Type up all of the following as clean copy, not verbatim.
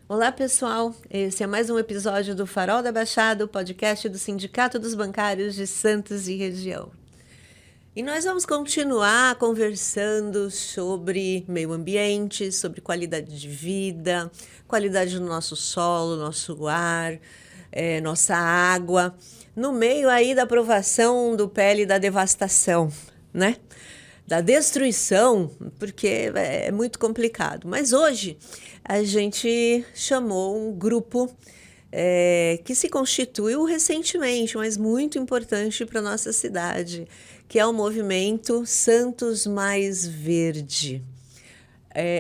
Olá, pessoal. Esse é mais um episódio do Farol da Baixada, o podcast do Sindicato dos Bancários de Santos e Região. E nós vamos continuar conversando sobre meio ambiente, sobre qualidade de vida, qualidade do nosso solo, nosso ar, nossa água, no meio aí da aprovação do PL da devastação, né? Da destruição, porque é muito complicado. Mas hoje a gente chamou um grupo que se constituiu recentemente, mas muito importante para a nossa cidade, que é o movimento Santos Mais Verde.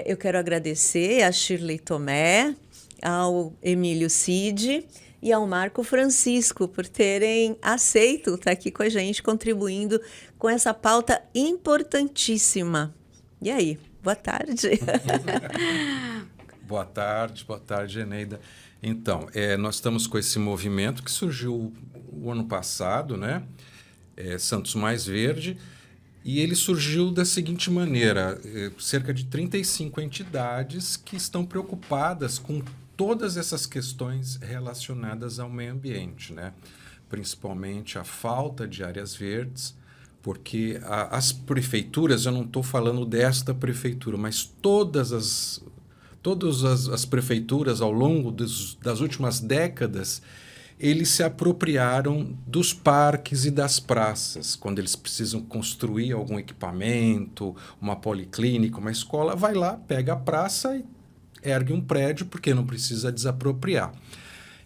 Eu quero agradecer a Shirley Tomé, ao Emílio Cid e ao Marco Francisco por terem aceito estar aqui com a gente, contribuindo com essa pauta importantíssima. E aí, boa tarde. Boa tarde, Eneida. Então, nós estamos com esse movimento que surgiu o ano passado, né? Santos Mais Verde, e ele surgiu da seguinte maneira: cerca de 35 entidades que estão preocupadas com todas essas questões relacionadas ao meio ambiente, né? Principalmente a falta de áreas verdes, porque as prefeituras, eu não estou falando desta prefeitura, mas todas as prefeituras ao longo das últimas décadas, eles se apropriaram dos parques e das praças. Quando eles precisam construir algum equipamento, uma policlínica, uma escola, vai lá, pega a praça e ergue um prédio, porque não precisa desapropriar.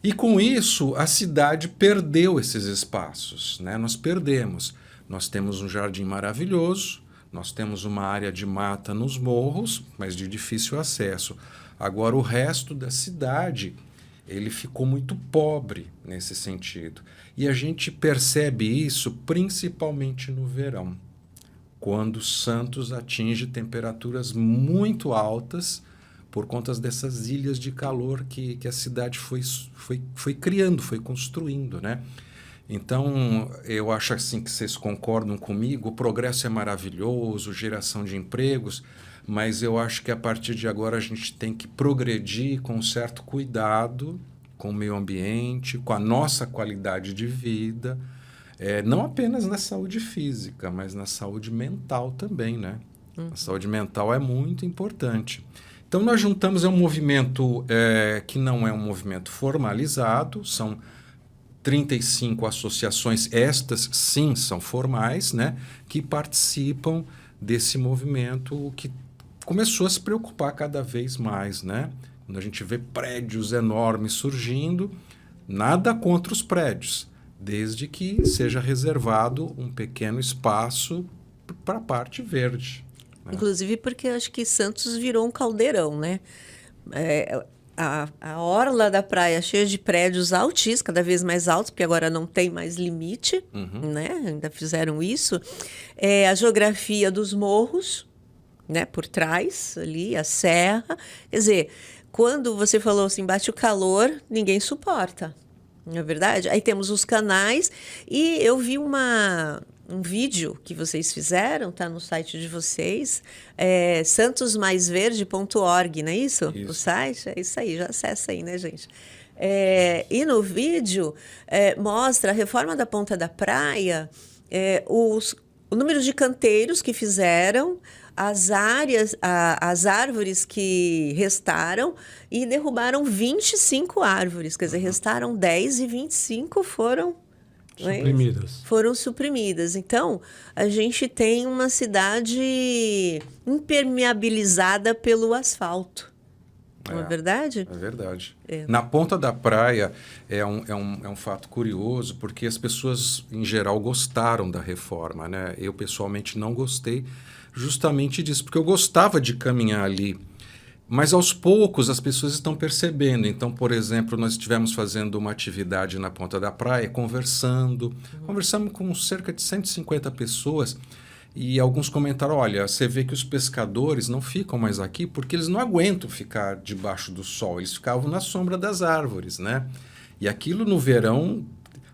E com isso, a cidade perdeu esses espaços, né? Nós perdemos. Nós temos um jardim maravilhoso, nós temos uma área de mata nos morros, mas de difícil acesso. Agora, o resto da cidade, ele ficou muito pobre nesse sentido. E a gente percebe isso principalmente no verão, quando Santos atinge temperaturas muito altas por conta dessas ilhas de calor que a cidade foi criando, foi construindo, né? Então, eu acho assim que vocês concordam comigo, o progresso é maravilhoso, geração de empregos, mas eu acho que a partir de agora a gente tem que progredir com um certo cuidado com o meio ambiente, com a nossa qualidade de vida, não apenas na saúde física, mas na saúde mental também, né? A saúde mental é muito importante. Então, nós juntamos um movimento que não é um movimento formalizado, são 35 associações, estas sim são formais, né, que participam desse movimento que começou a se preocupar cada vez mais, né? Quando a gente vê prédios enormes surgindo, nada contra os prédios, desde que seja reservado um pequeno espaço para a parte verde, né? Inclusive porque acho que Santos virou um caldeirão, né? A orla da praia cheia de prédios altíssimos, cada vez mais altos, porque agora não tem mais limite, né? Ainda fizeram isso. A geografia dos morros, né? Por trás, ali, a serra. Quer dizer, quando você falou assim, bate o calor, ninguém suporta. Não é verdade? Aí temos os canais e eu vi um vídeo que vocês fizeram, tá no site de vocês, santosmaisverde.org, não é isso? Isso. O site? É isso aí, já acessa aí, né, gente? E no vídeo mostra a reforma da Ponta da Praia, o número de canteiros que fizeram, as áreas, as árvores que restaram e derrubaram 25 árvores, quer dizer, restaram 10 e 25 foram Suprimidas. foram suprimidas. Então, a gente tem uma cidade impermeabilizada pelo asfalto. Não é verdade? É verdade. Na Ponta da Praia é um fato curioso, porque as pessoas, em geral, gostaram da reforma, né? Eu, pessoalmente, não gostei justamente disso, porque eu gostava de caminhar ali. Mas, aos poucos, as pessoas estão percebendo. Então, por exemplo, nós estivemos fazendo uma atividade na Ponta da Praia, conversamos com cerca de 150 pessoas, e alguns comentaram, olha, você vê que os pescadores não ficam mais aqui porque eles não aguentam ficar debaixo do sol, eles ficavam na sombra das árvores, né? E aquilo no verão,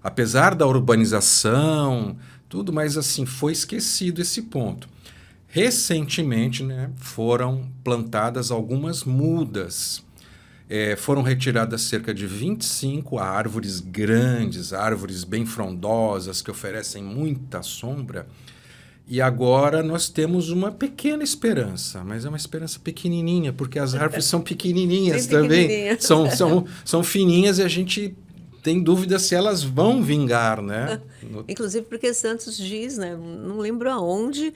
apesar da urbanização, tudo, mas assim, foi esquecido esse ponto. Recentemente, né, foram plantadas algumas mudas Foram retiradas cerca de 25 árvores grandes, árvores bem frondosas, que oferecem muita sombra. E agora nós temos uma pequena esperança, mas é uma esperança pequenininha, porque as árvores são pequenininhas também. São fininhas e a gente tem dúvida se elas vão vingar, né? Inclusive porque Santos diz, né? Não lembro aonde,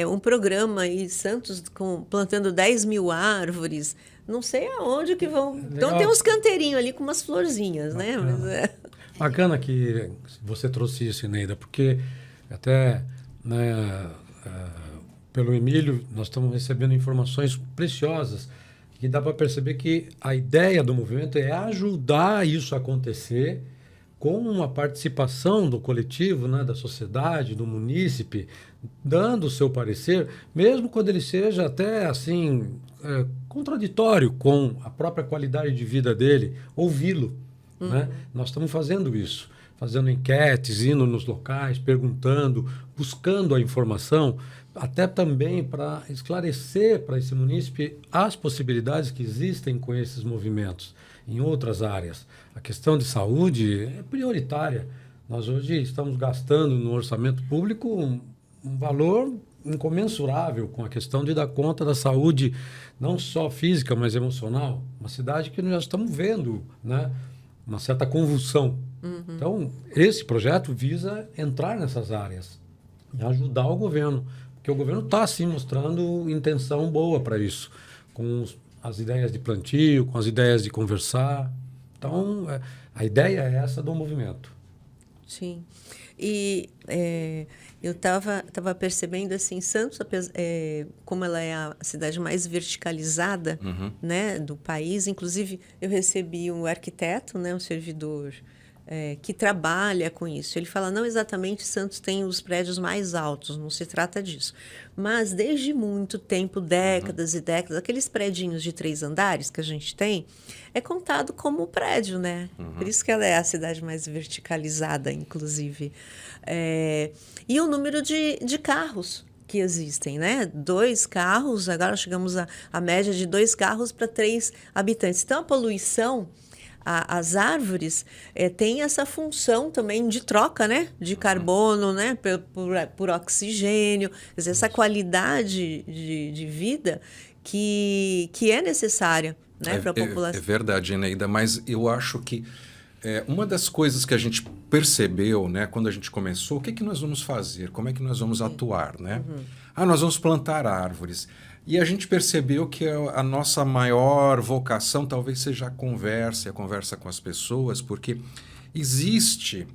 um programa aí, Santos plantando 10 mil árvores, não sei aonde que vão... Legal. Então tem uns canteirinhos ali com umas florzinhas, né? Mas Bacana que você trouxe isso, Eneida, porque até... né, pelo Emílio, nós estamos recebendo informações preciosas que dá para perceber que a ideia do movimento é ajudar isso a acontecer com uma participação do coletivo, né, da sociedade, do munícipe, dando o seu parecer, mesmo quando ele seja até assim contraditório com a própria qualidade de vida dele, ouvi-lo. Né? Nós estamos fazendo isso. Fazendo enquetes, indo nos locais, perguntando, buscando a informação, até também para esclarecer para esse munícipe as possibilidades que existem com esses movimentos em outras áreas. A questão de saúde é prioritária. Nós hoje estamos gastando no orçamento público um valor incomensurável com a questão de dar conta da saúde, não só física, mas emocional. Uma cidade que nós estamos vendo, né, uma certa convulsão. Então, esse projeto visa entrar nessas áreas e ajudar o governo, porque o governo está, sim, mostrando intenção boa para isso, com as ideias de plantio, com as ideias de conversar. Então, a ideia é essa do movimento. Sim. E eu estava percebendo, assim, Santos, como ela é a cidade mais verticalizada, né, do país, inclusive eu recebi um arquiteto, né, um servidor... que trabalha com isso. Ele fala, não exatamente Santos tem os prédios mais altos, não se trata disso. Mas desde muito tempo, décadas e décadas, aqueles predinhos de 3 andares que a gente tem, é contado como prédio, né? Por isso que ela é a cidade mais verticalizada, inclusive. E o número de carros que existem, né? 2 carros, agora chegamos à média de 2 carros para 3 habitantes. Então, a poluição... As árvores têm essa função também de troca, né? De carbono, né? Por oxigênio. Quer dizer, essa qualidade de vida que é necessária, né, para a população. É verdade, Eneida, mas eu acho que uma das coisas que a gente percebeu, né, quando a gente começou, o que nós vamos fazer? Como é que nós vamos atuar, né? Nós vamos plantar árvores. E a gente percebeu que a nossa maior vocação talvez seja a conversa com as pessoas, porque existe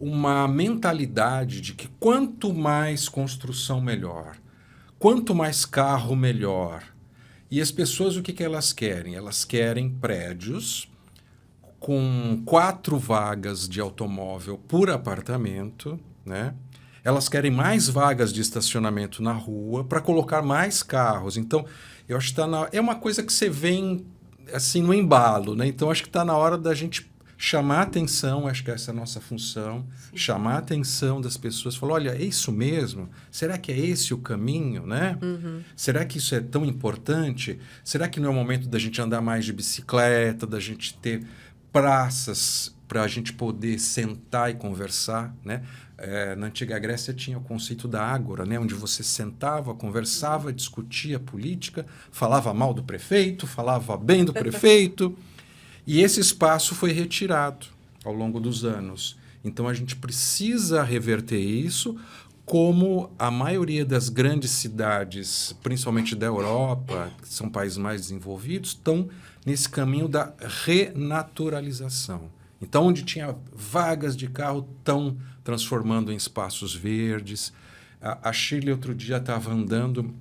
uma mentalidade de que quanto mais construção, melhor. Quanto mais carro, melhor. E as pessoas, o que elas querem? Elas querem prédios com 4 vagas de automóvel por apartamento, né? Elas querem mais vagas de estacionamento na rua para colocar mais carros. Então, eu acho que é uma coisa que você vê assim, no embalo, né? Então, acho que está na hora da gente chamar a atenção, acho que essa é a nossa função, chamar a atenção das pessoas, falar, olha, é isso mesmo? Será que é esse o caminho, né? Será que isso é tão importante? Será que não é o momento da gente andar mais de bicicleta, da gente ter praças para a gente poder sentar e conversar, né? Na Antiga Grécia tinha o conceito da ágora, né? Onde você sentava, conversava, discutia política, falava mal do prefeito, falava bem do prefeito. E esse espaço foi retirado ao longo dos anos. Então, a gente precisa reverter isso, como a maioria das grandes cidades, principalmente da Europa, que são países mais desenvolvidos, estão nesse caminho da renaturalização. Então, onde tinha vagas de carro, estão transformando em espaços verdes. A Shirley, outro dia, estava andando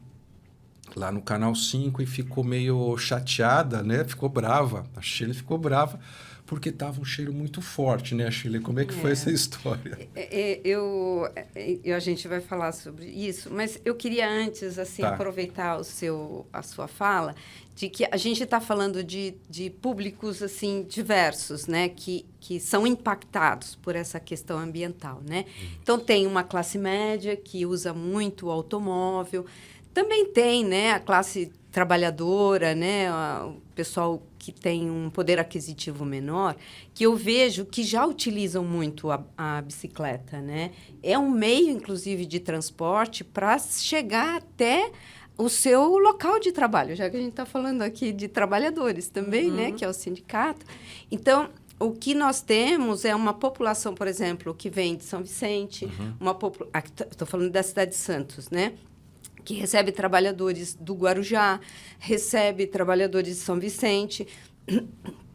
lá no Canal 5 e ficou meio chateada, né? Ficou brava. A Shirley ficou brava porque estava um cheiro muito forte, né, Shirley? Como é que foi essa história? A gente vai falar sobre isso, mas eu queria antes assim, aproveitar a sua fala, de que a gente está falando de públicos assim, diversos, né, que são impactados por essa questão ambiental, né? Então, tem uma classe média que usa muito o automóvel, também tem, né, a classe trabalhadora, né, o pessoal que tem um poder aquisitivo menor, que eu vejo que já utilizam muito a bicicleta, né? É um meio, inclusive, de transporte para chegar até o seu local de trabalho, já que a gente está falando aqui de trabalhadores também, né, que é o sindicato. Então, o que nós temos é uma população, por exemplo, que vem de São Vicente, estou falando da cidade de Santos, né? Que recebe trabalhadores do Guarujá, recebe trabalhadores de São Vicente,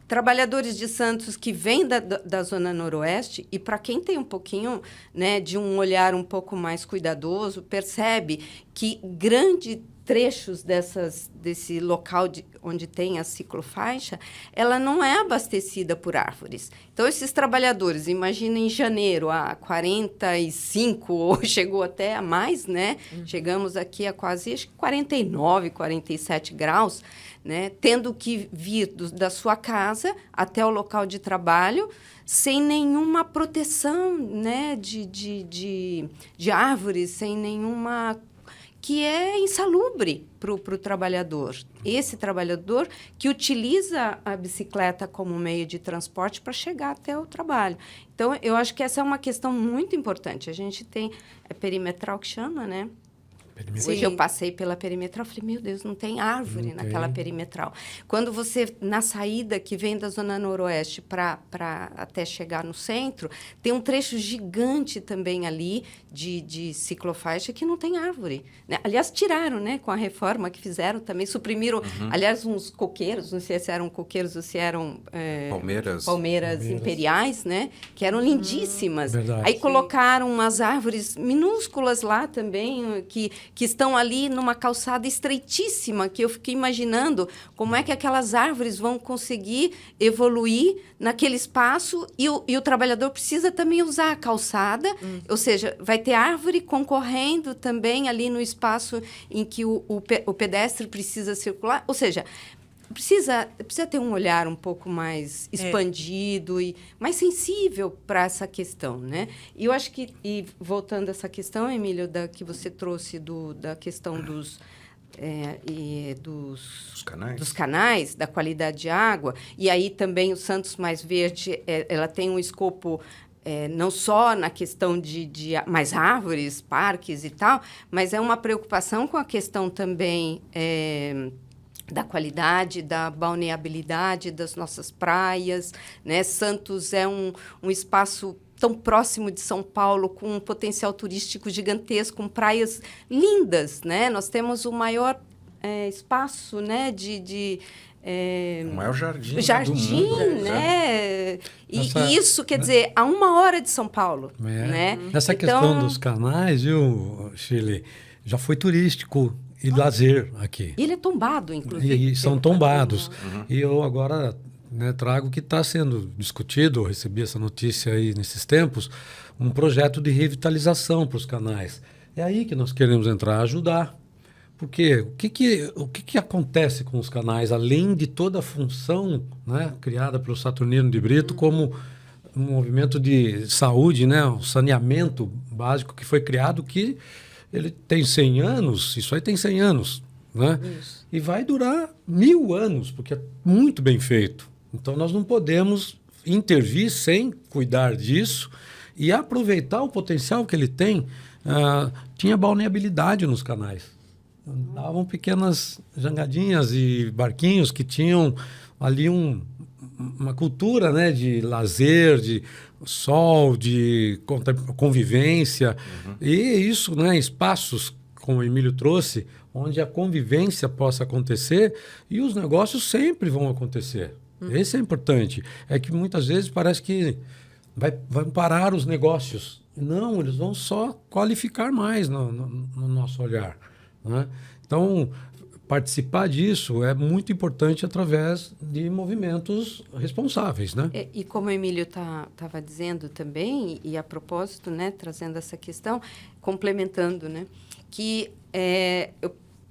trabalhadores de Santos que vêm da Zona Noroeste, e para quem tem um pouquinho, né, de um olhar um pouco mais cuidadoso, percebe que grandes trechos desse local onde tem a ciclofaixa, ela não é abastecida por árvores. Então, esses trabalhadores, imagina em janeiro, a 45, ou chegou até a mais, né? Chegamos aqui a quase 49, 47 graus, né? Tendo que vir da sua casa até o local de trabalho sem nenhuma proteção, né? de árvores, sem nenhuma... que é insalubre para o trabalhador. Esse trabalhador que utiliza a bicicleta como meio de transporte para chegar até o trabalho. Então, eu acho que essa é uma questão muito importante. A gente tem perimetral que chama, né? Hoje eu passei pela perimetral, falei, meu Deus, não tem árvore naquela perimetral. Quando você, na saída que vem da Zona Noroeste para até chegar no centro, tem um trecho gigante também ali de ciclofaixa que não tem árvore, né? Aliás, tiraram, né? Com a reforma que fizeram também, suprimiram, aliás, uns coqueiros, não sei se eram coqueiros ou se eram palmeiras imperiais, né? Que eram lindíssimas. Verdade. Aí colocaram umas árvores minúsculas lá também, que estão ali numa calçada estreitíssima, que eu fiquei imaginando como é que aquelas árvores vão conseguir evoluir naquele espaço e o trabalhador precisa também usar a calçada, ou seja, vai ter árvore concorrendo também ali no espaço em que o pedestre precisa circular, ou seja, precisa ter um olhar um pouco mais expandido e mais sensível para essa questão, né? E eu acho que, e voltando a essa questão, Emílio, que você trouxe da questão dos canais, da qualidade de água, e aí também o Santos Mais Verde, ela tem um escopo não só na questão de mais árvores, parques e tal, mas é uma preocupação com a questão também da qualidade, da balneabilidade das nossas praias, né? Santos é um espaço tão próximo de São Paulo, com um potencial turístico gigantesco, com praias lindas, né? Nós temos o maior espaço, né, o maior jardim do mundo, né? E isso, quer dizer, a 1 hora de São Paulo, né? Nessa questão dos canais, viu, Shirley, já foi turístico e lazer aqui. E ele é tombado, inclusive. E são tombados. E eu agora, né, trago que está sendo discutido, eu recebi essa notícia aí nesses tempos, um projeto de revitalização para os canais. É aí que nós queremos entrar, ajudar. Porque o que acontece com os canais, além de toda a função, né, criada pelo Saturnino de Brito, como um movimento de saúde, né, um saneamento básico que foi criado, que ele tem 100 anos, isso aí tem 100 anos, né? Isso. E vai durar 1000 anos, porque é muito bem feito. Então, nós não podemos intervir sem cuidar disso e aproveitar o potencial que ele tem. Tinha balneabilidade nos canais. Davam pequenas jangadinhas e barquinhos que tinham ali uma cultura, né, de lazer, de sol, de convivência. E isso, né, espaços, como o Emílio trouxe, onde a convivência possa acontecer e os negócios sempre vão acontecer. Esse é importante. É que muitas vezes parece que vai parar os negócios. Não, eles vão só qualificar mais no nosso olhar, né? Então, participar disso é muito importante através de movimentos responsáveis, né? E como o Emílio estava dizendo também, e a propósito, né, trazendo essa questão, complementando, né, que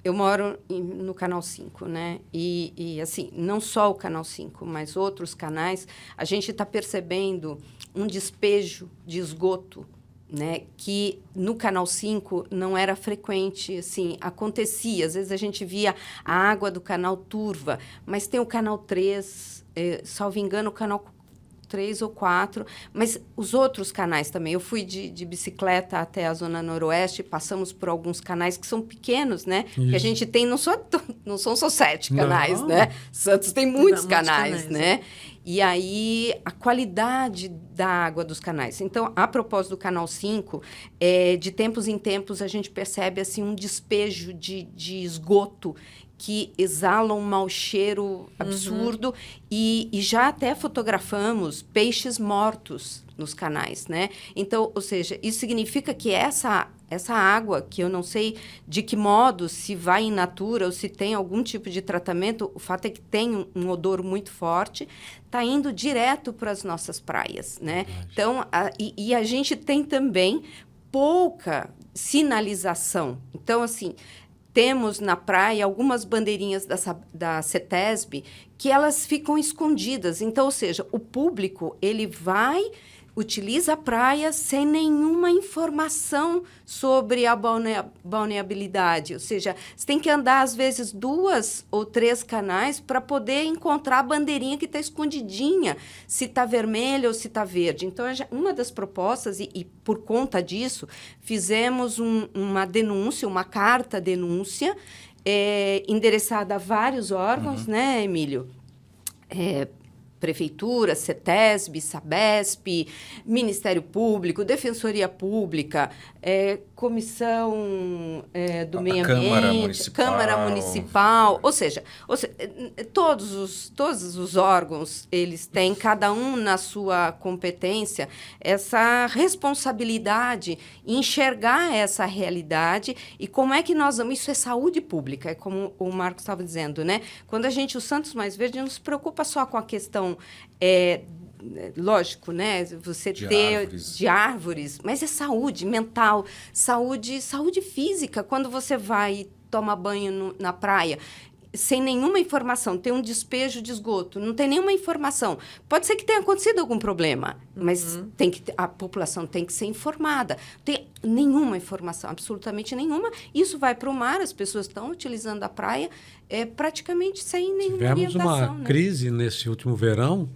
eu moro no Canal 5, né? E, assim, não só o Canal 5, mas outros canais, a gente está percebendo um despejo de esgoto né, que no Canal 5 não era frequente, assim, acontecia. Às vezes a gente via a água do Canal Turva, mas tem o Canal 3, salvo engano, o Canal 3 ou 4, mas os outros canais também. Eu fui de bicicleta até a Zona Noroeste, passamos por alguns canais que são pequenos, né? Que a gente tem, não são só 7 canais, né? Santos tem muitos canais, né? E aí, a qualidade da água dos canais. Então, a propósito do Canal 5, de tempos em tempos, a gente percebe assim, um despejo de esgoto que exala um mau cheiro absurdo e já até fotografamos peixes mortos nos canais, né? Então, ou seja, isso significa que essa água, que eu não sei de que modo, se vai in natura ou se tem algum tipo de tratamento, o fato é que tem um odor muito forte, está indo direto para as nossas praias, né? Então, a gente tem também pouca sinalização. Então, assim, temos na praia algumas bandeirinhas da CETESB que elas ficam escondidas. Então, ou seja, o público ele utiliza a praia sem nenhuma informação sobre a balneabilidade. Ou seja, você tem que andar, às vezes, 2 ou 3 canais para poder encontrar a bandeirinha que está escondidinha, se está vermelha ou se está verde. Então, uma das propostas, e por conta disso, fizemos uma denúncia, uma carta-denúncia, endereçada a vários órgãos, né, Emílio? Prefeitura, CETESB, SABESP, Ministério Público, Defensoria Pública, Comissão do Meio Ambiente, Câmara Municipal, ou seja, todos os órgãos, eles têm, cada um na sua competência, essa responsabilidade em enxergar essa realidade e como é que nós vamos... Isso é saúde pública, é como o Marcos estava dizendo, né? Quando o Santos Mais Verde não se preocupa só com a questão... lógico, né? Você de árvores, mas é saúde mental, saúde física. Quando você vai e toma banho na praia, sem nenhuma informação, tem um despejo de esgoto, não tem nenhuma informação. Pode ser que tenha acontecido algum problema, mas a população tem que ser informada. Não tem nenhuma informação, absolutamente nenhuma. Isso vai para o mar, as pessoas estão utilizando a praia praticamente sem nenhuma orientação. Tivemos uma crise nesse último verão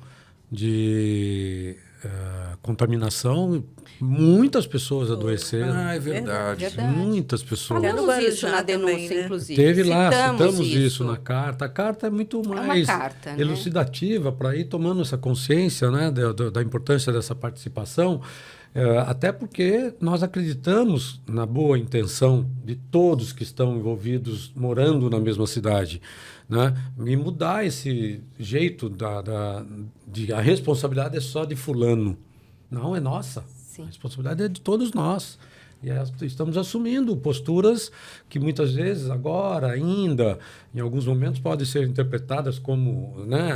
de contaminação, muitas pessoas adoeceram. É verdade. Muitas pessoas. Falamos isso na denúncia, também, né? Inclusive. Teve lá, citamos isso na carta. A carta é muito mais elucidativa, né? Para ir tomando essa consciência, né, da importância dessa participação, até porque nós acreditamos na boa intenção de todos que estão envolvidos morando na mesma cidade, né? E mudar esse jeito de a responsabilidade é só de fulano. Não, é nossa. Sim. A responsabilidade é de todos nós. E estamos assumindo posturas que muitas vezes, agora, ainda, em alguns momentos, podem ser interpretadas como, né,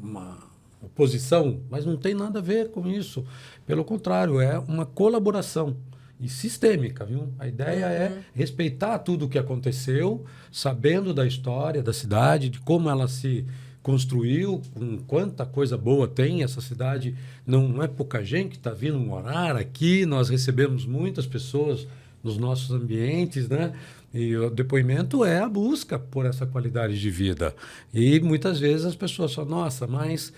uma oposição, mas não tem nada a ver com isso. Pelo contrário, é uma colaboração e sistêmica, viu? A ideia é respeitar tudo o que aconteceu, sabendo da história da cidade, de como ela se construiu, com quanta coisa boa tem. Essa cidade não é pouca gente que está vindo morar aqui, nós recebemos muitas pessoas nos nossos ambientes, né? E o depoimento é a busca por essa qualidade de vida. E muitas vezes as pessoas falam, nossa, mas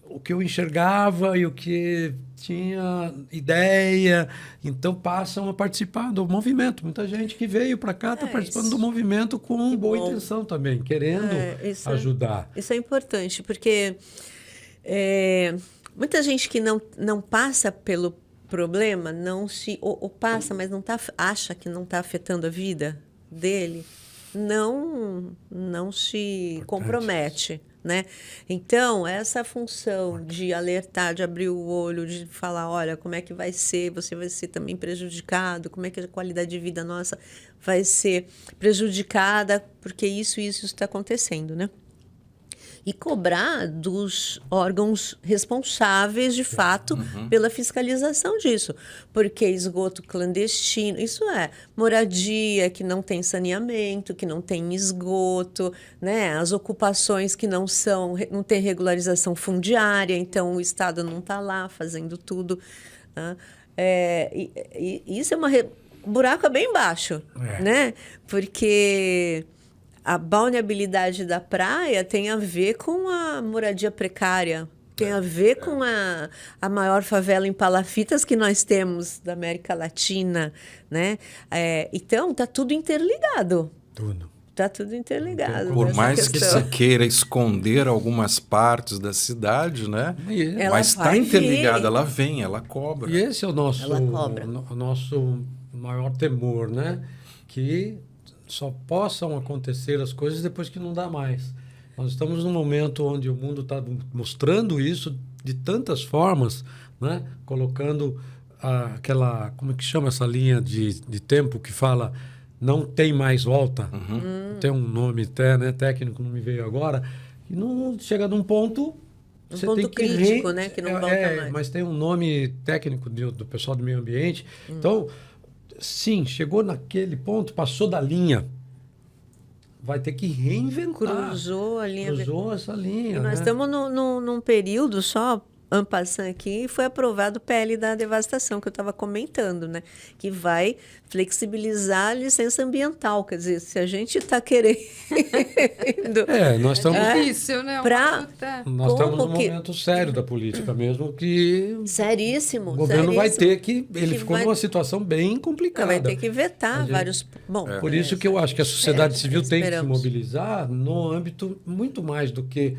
o que eu enxergava e o que tinha ideia, então passam a participar do movimento. Muita gente que veio para cá está participando do movimento com boa intenção também, querendo ajudar. Isso é importante, porque muita gente que não passa pelo problema, ou passa, mas acha que não está afetando a vida dele, não se compromete. Né? Então, essa função de alertar, de abrir o olho, de falar, olha, como é que vai ser, você vai ser também prejudicado, como é que a qualidade de vida nossa vai ser prejudicada, porque isso está acontecendo, né? E cobrar dos órgãos responsáveis, de fato, pela fiscalização disso. Porque esgoto clandestino, isso moradia que não tem saneamento, que não tem esgoto, né? As ocupações que não tem regularização fundiária, então o Estado não está lá fazendo tudo, né? Isso é o buraco é bem baixo, né? Porque a balneabilidade da praia tem a ver com a moradia precária, tem a ver com a maior favela em palafitas que nós temos da América Latina, né? Então, tá tudo interligado. Tudo. Tá tudo interligado. Por mais que se queira esconder algumas partes da cidade, né? Mas está interligada, ela vem, ela cobra. E esse é o nosso, ela cobra. o nosso maior temor, né? Que só possam acontecer as coisas depois que não dá mais. Nós estamos num momento onde o mundo está mostrando isso de tantas formas, né? Colocando aquela, como é que chama essa linha de tempo que fala não tem mais volta. Tem um nome até, né, técnico, não me veio agora. E não chega num ponto... Você ponto tem que crítico, né? Que não volta mais. Mas tem um nome técnico do pessoal do meio ambiente. Então, sim, chegou naquele ponto, passou da linha. Vai ter que reinventar. Cruzou a linha. Cruzou essa linha. E nós estamos num período só... en passant aqui, foi aprovado o PL da devastação, que eu estava comentando, né? Que vai flexibilizar a licença ambiental. Quer dizer, se a gente está querendo... nós estamos... difícil, né? Nós estamos num momento sério da política mesmo, que... Seríssimo. O governo vai ter que... Ele ficou numa situação bem complicada. Vai ter que vetar vários... Bom, por isso que eu acho que a sociedade civil tem que se mobilizar no âmbito muito mais do que...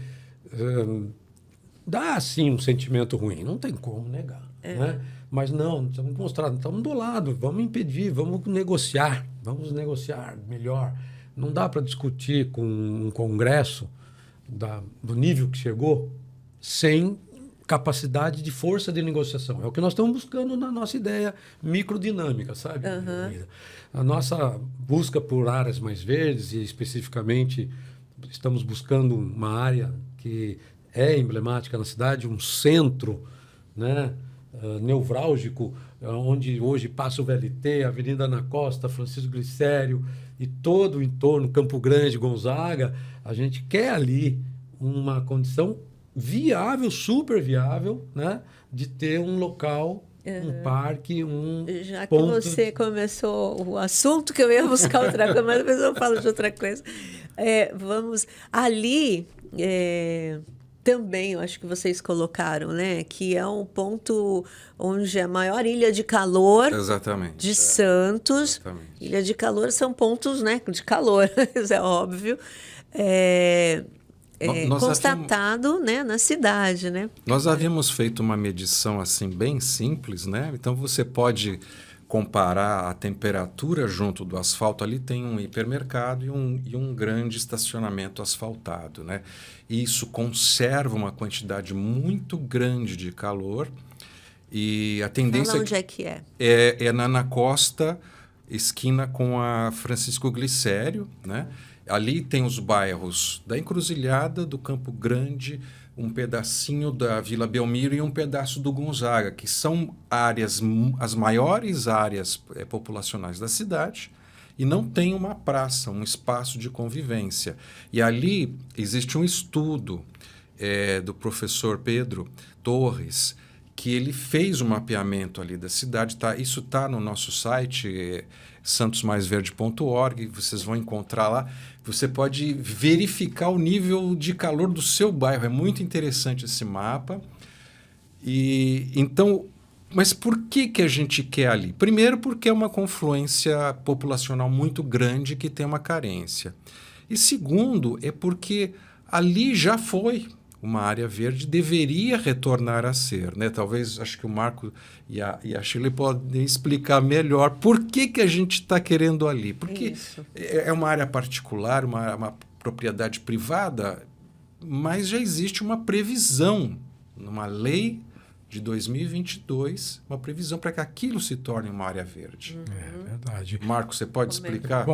dá, sim, um sentimento ruim. Não tem como negar. Né? Mas não, estamos mostrando, estamos do lado, vamos impedir, vamos negociar melhor. Não dá para discutir com um Congresso do nível que chegou sem capacidade de força de negociação. É o que nós estamos buscando na nossa ideia microdinâmica, sabe? A nossa busca por áreas mais verdes, e especificamente estamos buscando uma área que é emblemática na cidade, um centro, né, nevrálgico, onde hoje passa o VLT, a Avenida Ana Costa, Francisco Glicério e todo o entorno, Campo Grande, Gonzaga. A gente quer ali uma condição viável, super viável, né, de ter um local, um parque, Já que você começou o assunto, que eu ia buscar outra coisa, mas depois eu falo de outra coisa. Vamos... Ali... Também, eu acho que vocês colocaram, né? Que é um ponto onde a maior ilha de calor de Santos. Exatamente. Ilha de calor são pontos, né, de calor, isso é óbvio. Constatado, né, na cidade, né? Nós havíamos feito uma medição assim bem simples, né? Então você pode comparar a temperatura junto do asfalto. Ali tem um hipermercado e um grande estacionamento asfaltado, né? E isso conserva uma quantidade muito grande de calor. E a tendência... Fala onde é que é? É na Ana Costa, esquina com a Francisco Glicério, né? Ali tem os bairros da Encruzilhada, do Campo Grande, um pedacinho da Vila Belmiro e um pedaço do Gonzaga, que são áreas, as maiores áreas populacionais da cidade, e não tem uma praça, um espaço de convivência. E ali existe um estudo do professor Pedro Torres, que ele fez um mapeamento ali da cidade. Isso está no nosso site, santosmaisverde.org, vocês vão encontrar lá. Você pode verificar o nível de calor do seu bairro. É muito interessante esse mapa. Então, mas por que a gente quer ali? Primeiro, porque é uma confluência populacional muito grande que tem uma carência. E segundo, é porque ali já foi uma área verde, deveria retornar a ser, né? Talvez, acho que o Marco e a Shirley podem explicar melhor por que a gente está querendo ali. Porque é uma área particular, uma propriedade privada, mas já existe uma previsão, numa lei de 2022, uma previsão para que aquilo se torne uma área verde. É verdade. Marco, você pode explicar?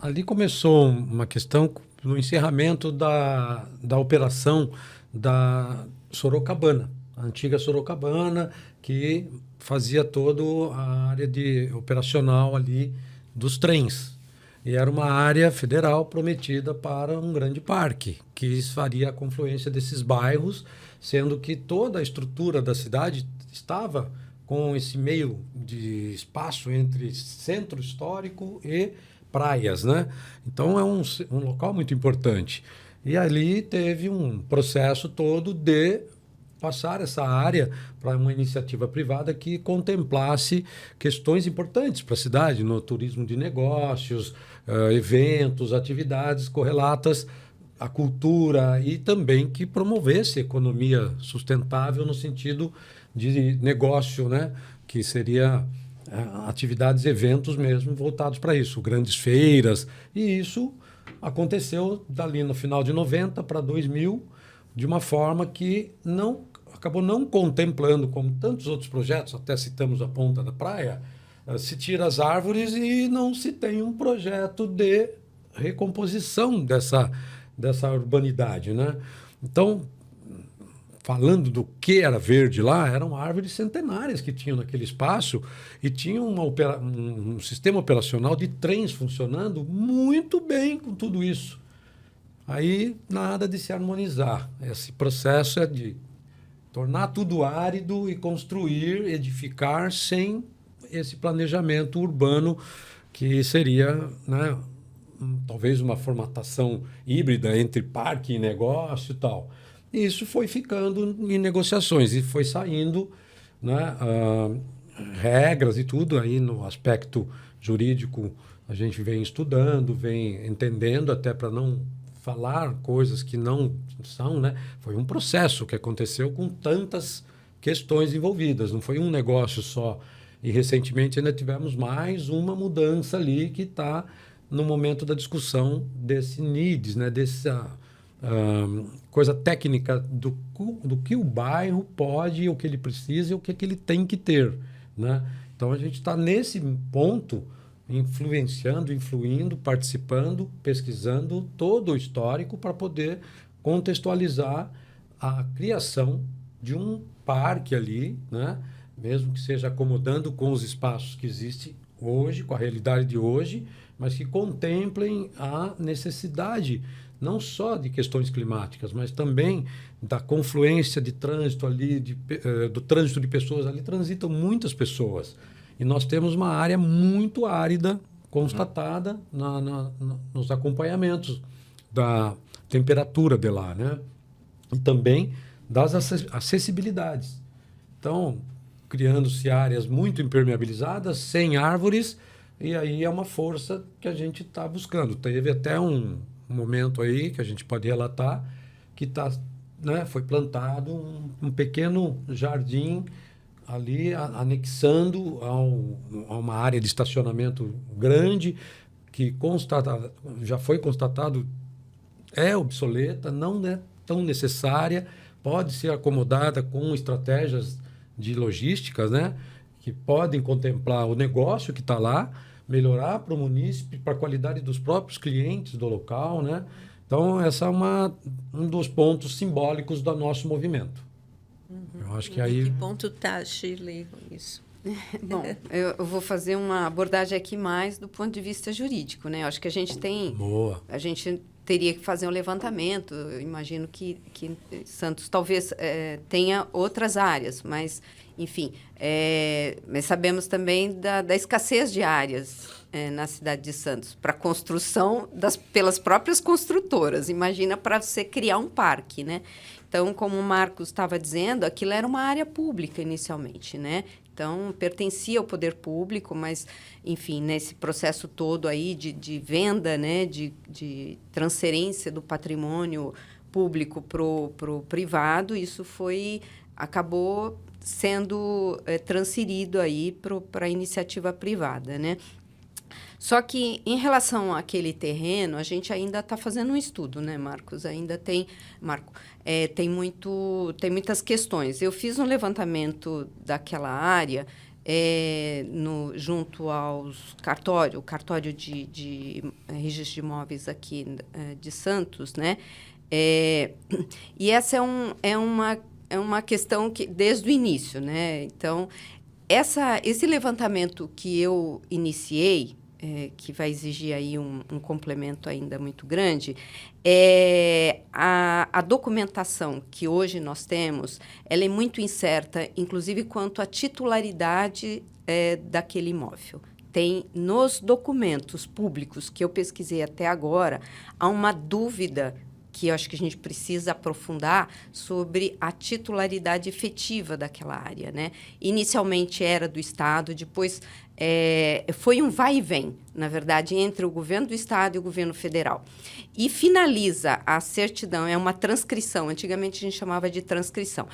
Ali começou uma questão no encerramento da operação da Sorocabana, a antiga Sorocabana, que fazia toda a área operacional ali dos trens. E era uma área federal prometida para um grande parque, que faria a confluência desses bairros, sendo que toda a estrutura da cidade estava com esse meio de espaço entre centro histórico e praias, né? Então é um local muito importante. E ali teve um processo todo de passar essa área para uma iniciativa privada que contemplasse questões importantes para a cidade, no turismo de negócios, eventos, atividades correlatas à cultura e também que promovesse economia sustentável no sentido de negócio, né? Que seria atividades, eventos mesmo voltados para isso, grandes feiras. E isso aconteceu dali no final de 90 para 2000, de uma forma que acabou não contemplando, como tantos outros projetos, até citamos a Ponta da Praia, se tira as árvores e não se tem um projeto de recomposição dessa urbanidade, né? Então, falando do que era verde lá, eram árvores centenárias que tinham naquele espaço e tinham um sistema operacional de trens funcionando muito bem com tudo isso. Aí, nada de se harmonizar. Esse processo é de tornar tudo árido e construir, edificar sem esse planejamento urbano que seria, né, talvez uma formatação híbrida entre parque e negócio e tal. E isso foi ficando em negociações e foi saindo, né, regras e tudo. Aí no aspecto jurídico a gente vem estudando, vem entendendo, até para não falar coisas que não são, né? Foi um processo que aconteceu com tantas questões envolvidas, não foi um negócio só. E recentemente ainda tivemos mais uma mudança ali que está no momento da discussão desse needs, né? Dessa coisa técnica do que o bairro pode, o que ele precisa e o que ele tem que ter, né? Então a gente está nesse ponto influindo, participando, pesquisando todo o histórico para poder contextualizar a criação de um parque ali, né? Mesmo que seja acomodando com os espaços que existem hoje, com a realidade de hoje, mas que contemplem a necessidade não só de questões climáticas, mas também da confluência de trânsito ali, do trânsito de pessoas. Ali transitam muitas pessoas. E nós temos uma área muito árida constatada nos acompanhamentos da temperatura de lá, né? E também das acessibilidades. Então, criando-se áreas muito impermeabilizadas, sem árvores, e aí é uma força que a gente está buscando. Teve até um momento aí que a gente pode relatar que né, foi plantado um pequeno jardim ali anexando a uma área de estacionamento grande que já foi constatado é obsoleta, não é tão necessária, pode ser acomodada com estratégias de logísticas, né, que podem contemplar o negócio que está lá, melhorar para o munícipe, para a qualidade dos próprios clientes do local, né? Então, essa é um dos pontos simbólicos do nosso movimento. Eu acho que aí... Em que ponto está, Shirley, com isso? Bom, eu vou fazer uma abordagem aqui mais do ponto de vista jurídico, né? Eu acho que a gente tem... Boa. A gente teria que fazer um levantamento. Eu imagino que Santos talvez tenha outras áreas, mas, enfim, mas sabemos também da escassez de áreas na cidade de Santos para construção pelas próprias construtoras. Imagina para você criar um parque, né? Então, como o Marcos estava dizendo, aquilo era uma área pública inicialmente, né? Então, pertencia ao poder público, mas, enfim, nesse processo todo aí de venda, né, de transferência do patrimônio público para o privado, isso acabou sendo transferido aí para a iniciativa privada, né? Só que, em relação àquele terreno, a gente ainda está fazendo um estudo, né, Marcos? Ainda tem, tem muitas questões. Eu fiz um levantamento daquela área junto ao cartório de registro de imóveis aqui de Santos, né? E essa é uma questão que, desde o início, né? Então, esse levantamento que eu iniciei, que vai exigir aí um complemento ainda muito grande, a documentação que hoje nós temos, ela é muito incerta, inclusive quanto à titularidade daquele imóvel. Tem nos documentos públicos que eu pesquisei até agora, há uma dúvida que eu acho que a gente precisa aprofundar sobre a titularidade efetiva daquela área, né? Inicialmente era do Estado, depois foi um vai e vem, na verdade, entre o governo do Estado e o governo federal. E finaliza a certidão, é uma transcrição, antigamente a gente chamava de transcrição.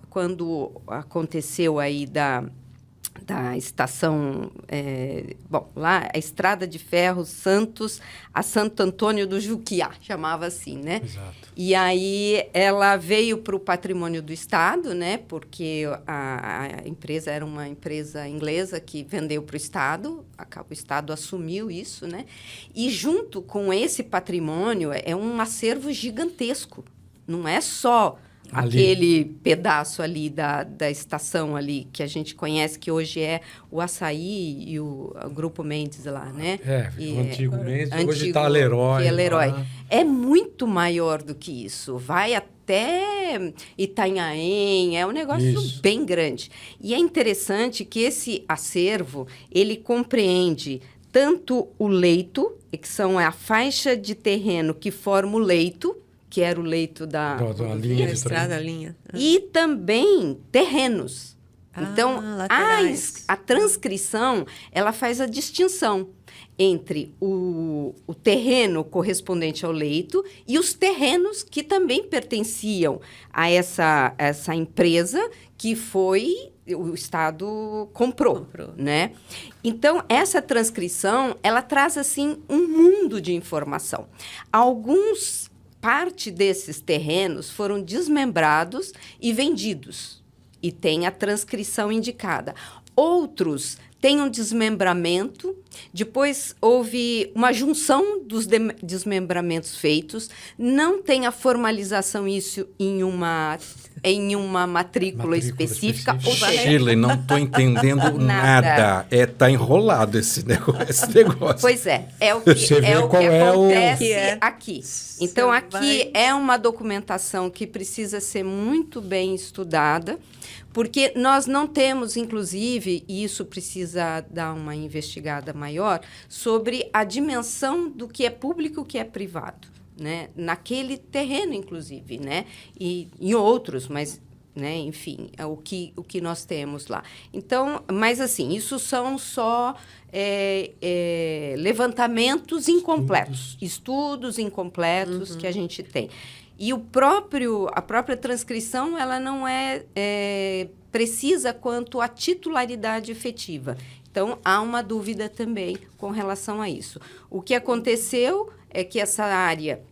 Quando aconteceu aí da estação, lá, a Estrada de Ferro Santos a Santo Antônio do Juquiá, chamava assim, né? Exato. E aí ela veio para o patrimônio do Estado, né? Porque a empresa era uma empresa inglesa que vendeu para o Estado, o Estado assumiu isso, né? E junto com esse patrimônio é um acervo gigantesco, não é só aquele pedaço ali da estação ali que a gente conhece, que hoje é o Açaí e o Grupo Mendes lá, né? O antigo Mendes, hoje está a Leroy. Que é Leroy. É muito maior do que isso. Vai até Itanhaém, é um negócio bem grande. E é interessante que esse acervo, ele compreende tanto o leito, que são a faixa de terreno que forma o leito, que era o leito da linha de estrada, linha. E também terrenos. Então, a transcrição, ela faz a distinção entre o terreno correspondente ao leito e os terrenos que também pertenciam a essa empresa que o Estado comprou, né? Então, essa transcrição, ela traz, assim, um mundo de informação. Parte desses terrenos foram desmembrados e vendidos, e tem a transcrição indicada. Outros têm um desmembramento, depois houve uma junção dos desmembramentos feitos, não tem a formalização isso em uma matrícula específica. Shirley, não estou entendendo nada. Está enrolado esse negócio. Pois é o que acontece aqui. Então, aqui é uma documentação que precisa ser muito bem estudada, porque nós não temos, inclusive, e isso precisa dar uma investigada maior, sobre a dimensão do que é público e o que é privado, né? Naquele terreno, inclusive, né? E em outros, mas, né? Enfim, é o que nós temos lá. Então, mas assim, isso são só levantamentos incompletos, estudos incompletos que a gente tem. E a própria transcrição, ela não é precisa quanto à titularidade efetiva. Então, há uma dúvida também com relação a isso. O que aconteceu é que essa área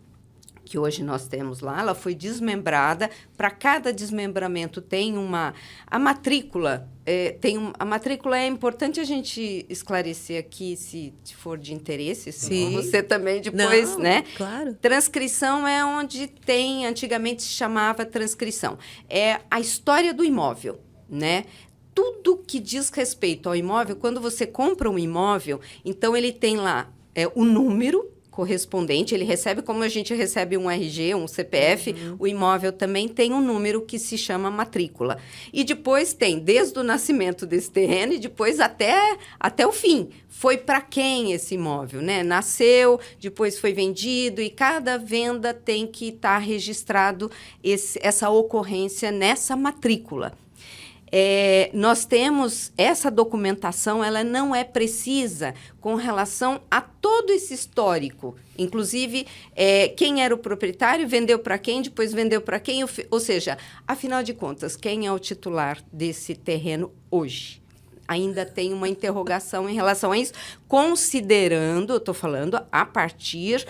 que hoje nós temos lá, ela foi desmembrada. Para cada desmembramento tem a matrícula. A matrícula é importante a gente esclarecer aqui, se for de interesse, se você também depois, não, né? Claro. Transcrição é onde antigamente se chamava transcrição. É a história do imóvel, né? Tudo que diz respeito ao imóvel, quando você compra um imóvel, então ele tem lá o número correspondente, ele recebe, como a gente recebe um RG, um CPF, o imóvel também tem um número que se chama matrícula. E depois tem, desde o nascimento desse terreno e depois até o fim. Foi para quem esse imóvel, né? Nasceu, depois foi vendido, e cada venda tem que estar registrado essa ocorrência nessa matrícula. Nós temos essa documentação, ela não é precisa com relação a todo esse histórico. Inclusive, quem era o proprietário, vendeu para quem, depois vendeu para quem. Ou seja, afinal de contas, quem é o titular desse terreno hoje? Ainda tem uma interrogação em relação a isso, considerando, eu estou falando, a partir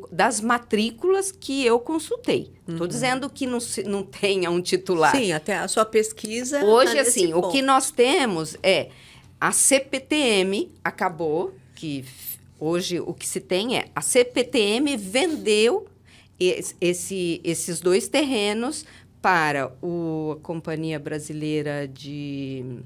das matrículas que eu consultei. Estou dizendo que não tenha um titular. Sim, até a sua pesquisa... Hoje, assim, o que nós temos a CPTM acabou, que hoje o que se tem a CPTM vendeu esses dois terrenos para a Companhia Brasileira de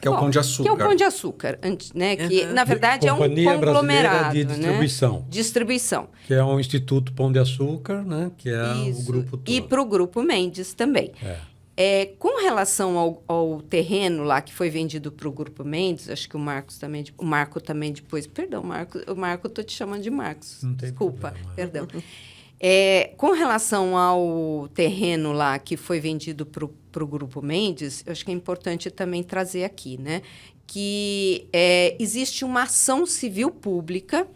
Que é o Pão de Açúcar. Que é o Pão de Açúcar, né? Que, na verdade, é um Companhia conglomerado. Brasileira de Distribuição. Né? Distribuição. Que é um Instituto Pão de Açúcar, né? Que é o grupo todo. E para o Grupo Mendes também. Com relação ao terreno lá que foi vendido para o Grupo Mendes, acho que o Marco também depois... Perdão, Marco, estou te chamando de Marcos. Não tem Desculpa, problema. perdão. Com relação ao terreno lá que foi vendido para o Grupo Mendes, eu acho que é importante também trazer aqui, né? Que existe uma ação civil pública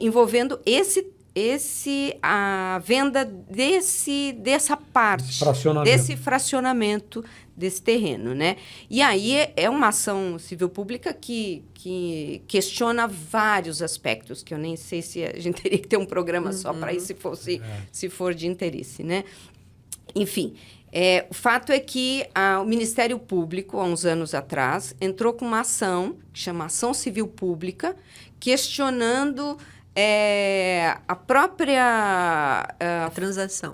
envolvendo a venda dessa parte, desse fracionamento desse terreno, né? E aí é uma ação civil pública que questiona vários aspectos, que eu nem sei se a gente teria que ter um programa só para isso, se for de interesse, né? Enfim, o fato é que o Ministério Público, há uns anos atrás, entrou com uma ação, que chama Ação Civil Pública, questionando a própria transação.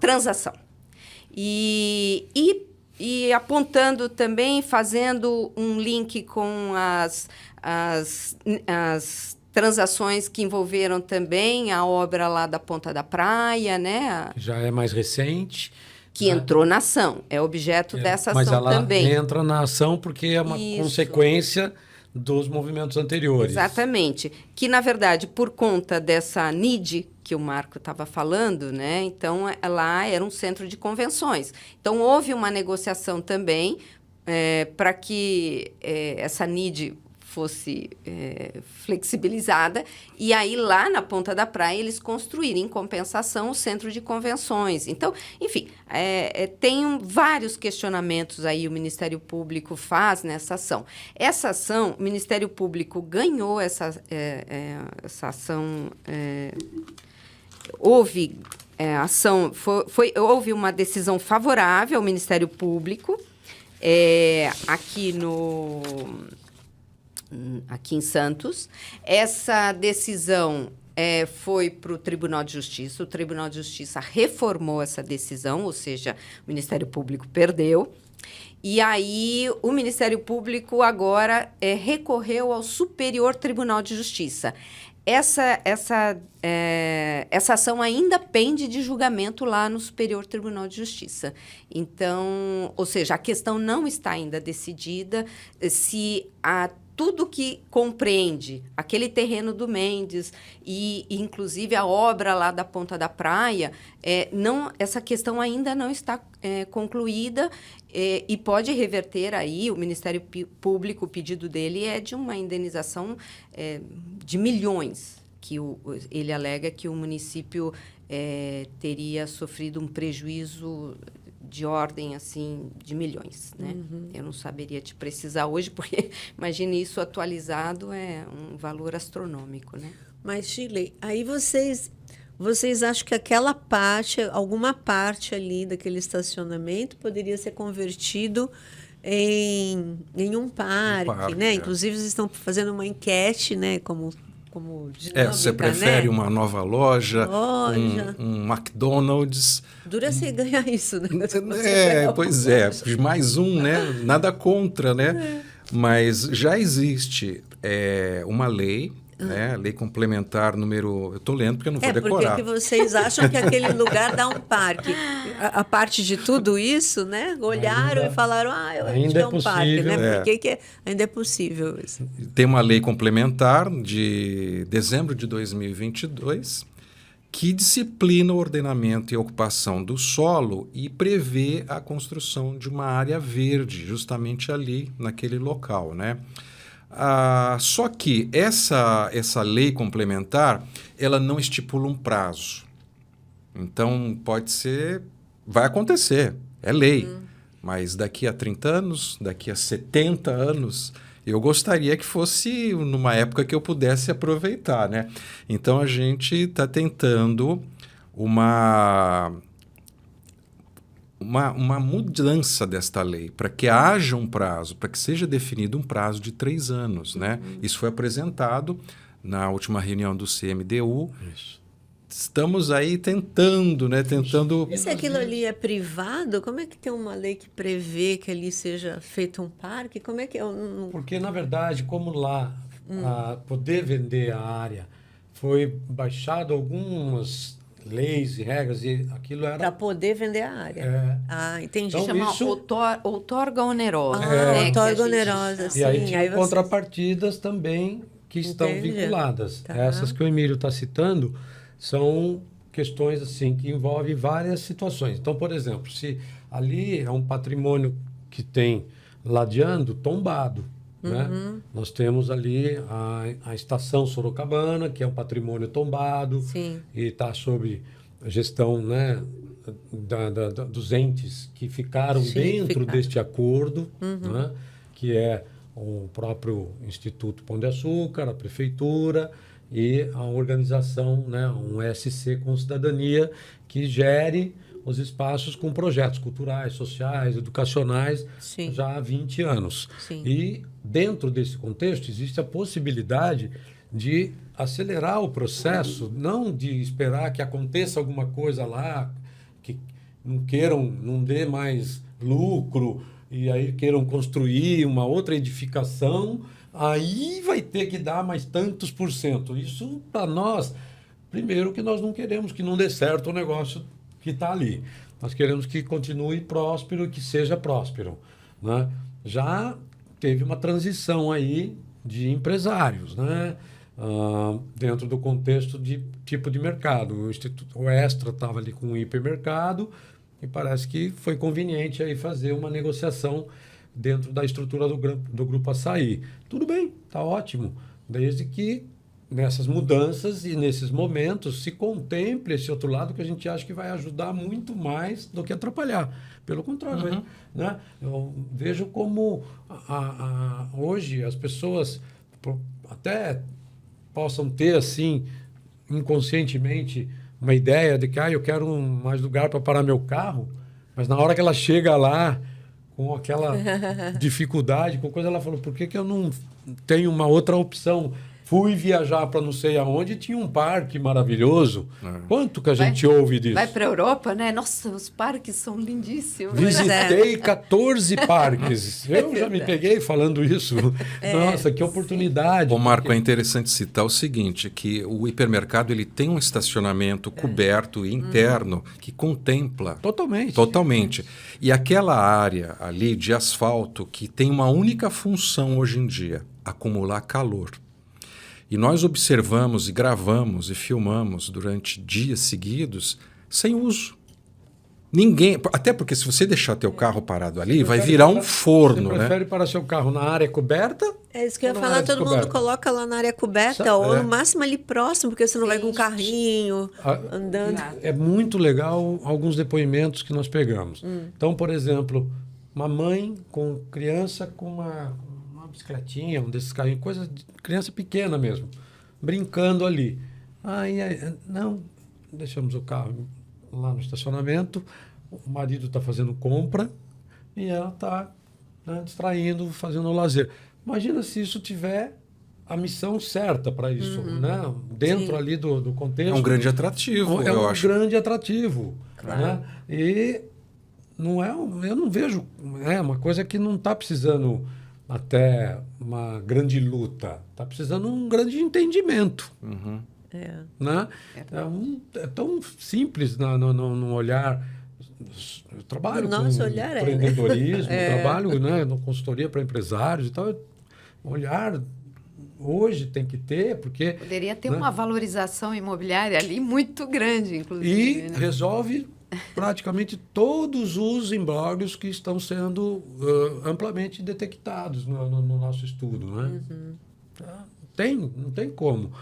E apontando também, fazendo um link com as transações que envolveram também a obra lá da Ponta da Praia, né? Já é mais recente. Que entrou na ação, é objeto dessa ação também. Mas ela entra na ação porque é uma consequência dos movimentos anteriores. Exatamente. Que, na verdade, por conta dessa NID que o Marco estava falando, né? Então, lá era um centro de convenções. Então, houve uma negociação também para que essa NID fosse flexibilizada. E aí, lá na Ponta da Praia, eles construíram, em compensação, o centro de convenções. Então, enfim, tem vários questionamentos aí o Ministério Público faz nessa ação. Essa ação, o Ministério Público ganhou essa ação... houve houve uma decisão favorável ao Ministério Público aqui em Santos. Essa decisão foi para o Tribunal de Justiça. O Tribunal de Justiça reformou essa decisão, ou seja, o Ministério Público perdeu. E aí o Ministério Público agora recorreu ao Superior Tribunal de Justiça. Essa ação ainda pende de julgamento lá no Superior Tribunal de Justiça. Então, ou seja, a questão não está ainda decidida se tudo que compreende aquele terreno do Mendes e inclusive, a obra lá da Ponta da Praia, essa questão ainda não está concluída e pode reverter aí, o Ministério Público, o pedido dele é de uma indenização de milhões, que ele alega que o município teria sofrido um prejuízo de ordem, assim, de milhões, né? Eu não saberia te precisar hoje, porque, imagine, isso atualizado é um valor astronômico, né? Mas, Shirley, aí vocês acham que alguma parte ali daquele estacionamento poderia ser convertido em um parque, né? Inclusive, vocês estão fazendo uma enquete, né? Como dinâmica, você prefere, né? Uma nova loja. Um McDonald's. Dura você ganhar isso, né? Pois é. Mais um, né? Nada contra, né? Mas já existe uma lei, né? Lei complementar número... Eu estou lendo porque eu não vou decorar. Porque vocês acham que aquele lugar dá um parque. A parte de tudo isso, né? Olharam e falaram, eu acho que é um parque, né? Por que ainda é possível isso? Tem uma lei complementar de dezembro de 2022 que disciplina o ordenamento e ocupação do solo e prevê a construção de uma área verde justamente ali, naquele local, né? Só que essa lei complementar, ela não estipula um prazo. Então, vai acontecer, é lei. Mas daqui a 30 anos, daqui a 70 anos, eu gostaria que fosse numa época que eu pudesse aproveitar, né? Então, a gente está tentando uma mudança desta lei, para que haja um prazo, para que seja definido um prazo de 3 anos, né? Isso foi apresentado na última reunião do CMDU. estamos aí tentando, né? Tentando... E se aquilo ali é privado, como é que tem uma lei que prevê que ali seja feito um parque? Como é que é? Porque, na verdade, como lá poder vender a área foi baixado algumas leis e regras e aquilo era... Para poder vender a área. Entendi. Então, Chama isso... outorga onerosa. Outorga onerosa, sim. E aí tinha vocês... contrapartidas também que estão vinculadas. Tá. Essas que o Emílio está citando são questões assim que envolvem várias situações. Então, por exemplo, se ali é um patrimônio que tem ladeando, tombado, né? Nós temos ali a estação Sorocabana, que é um patrimônio tombado. Sim. E está sob gestão, né, dos entes que ficaram dentro deste acordo, né, que é o próprio Instituto Pão de Açúcar, a Prefeitura e a organização, né, um SC com cidadania, que gere os espaços com projetos culturais, sociais, educacionais, já há 20 anos. Sim. E dentro desse contexto existe a possibilidade de acelerar o processo, não de esperar que aconteça alguma coisa lá, que não dê mais lucro, e aí queiram construir uma outra edificação, aí vai ter que dar mais tantos %. Isso, para nós, primeiro que nós não queremos que não dê certo o negócio que está ali. Nós queremos que continue próspero, que seja próspero, né? Já teve uma transição aí de empresários, né? Dentro do contexto de tipo de mercado. O Extra estava ali com o hipermercado e parece que foi conveniente aí fazer uma negociação dentro da estrutura do Grupo Açaí. Tudo bem, está ótimo, desde que nessas mudanças e nesses momentos se contemple esse outro lado que a gente acha que vai ajudar muito mais do que atrapalhar. Pelo contrário, né? Eu vejo como hoje as pessoas até possam ter, assim, inconscientemente, uma ideia de que eu quero mais lugar para parar meu carro, mas na hora que ela chega lá, com aquela dificuldade, com coisa, ela falou, por que eu não tenho uma outra opção? Fui viajar para não sei aonde, tinha um parque maravilhoso. Quanto que a gente ouve disso? Vai para a Europa, né? Nossa, os parques são lindíssimos. Visitei 14 parques. Eu já me peguei falando isso. Nossa, que oportunidade. Bom, Marco, é interessante citar o seguinte, que o hipermercado ele tem um estacionamento coberto e interno que contempla... Totalmente. E aquela área ali de asfalto que tem uma única função hoje em dia, acumular calor. E nós observamos e gravamos e filmamos durante dias seguidos sem uso. Ninguém, até porque se você deixar teu carro parado ali, vai virar um forno, você né? prefere parar seu carro na área coberta? É isso que eu ia falar, todo mundo coloca lá na área coberta, ou no máximo ali próximo, porque você não vai com um carrinho andando. É muito legal alguns depoimentos que nós pegamos. Então, por exemplo, uma mãe com criança com uma bicicletinha, um desses carrinhos, coisa de criança pequena mesmo, brincando ali. Não, deixamos o carro lá no estacionamento, o marido está fazendo compra e ela está, né, distraindo, fazendo o lazer. Imagina se isso tiver a missão certa para isso, né? Dentro ali do contexto. É um grande atrativo, eu acho. Grande atrativo. Claro. Né? E não eu não vejo, uma coisa que não está precisando até uma grande luta, está precisando um grande entendimento. Né? É tão simples no olhar. Eu trabalho com empreendedorismo, trabalho, né, na consultoria para empresários e tal. Olhar hoje tem que ter, porque... Poderia ter uma valorização imobiliária ali muito grande, inclusive. E resolve praticamente todos os imbróglios que estão sendo amplamente detectados no nosso estudo. Né? Não tem como.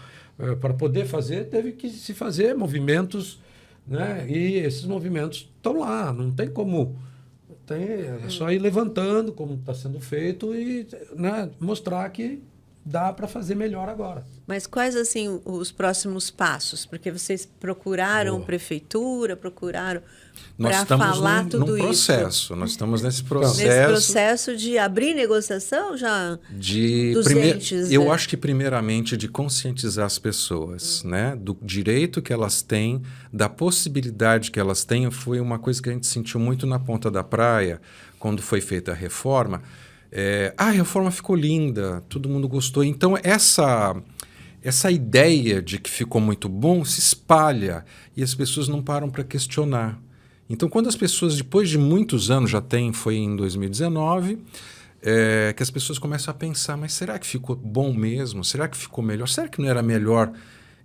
Para poder fazer, teve que se fazer movimentos, né? E esses movimentos estão lá, não tem como... É só ir levantando como está sendo feito e, né, mostrar que dá para fazer melhor agora. Mas quais, assim, os próximos passos? Porque vocês procuraram prefeitura, procuraram para falar tudo num processo. isso. Nós estamos nesse processo. Nesse processo de abrir negociação já dos entes. Eu acho que, primeiramente, de conscientizar as pessoas, né? Do direito que elas têm, da possibilidade que elas têm. Foi uma coisa que a gente sentiu muito na Ponta da Praia, quando foi feita a reforma. A reforma ficou linda, todo mundo gostou. Então, essa ideia de que ficou muito bom se espalha e as pessoas não param para questionar. Então, quando as pessoas, depois de muitos anos, foi em 2019, que as pessoas começam a pensar, mas será que ficou bom mesmo? Será que ficou melhor? Será que não era melhor?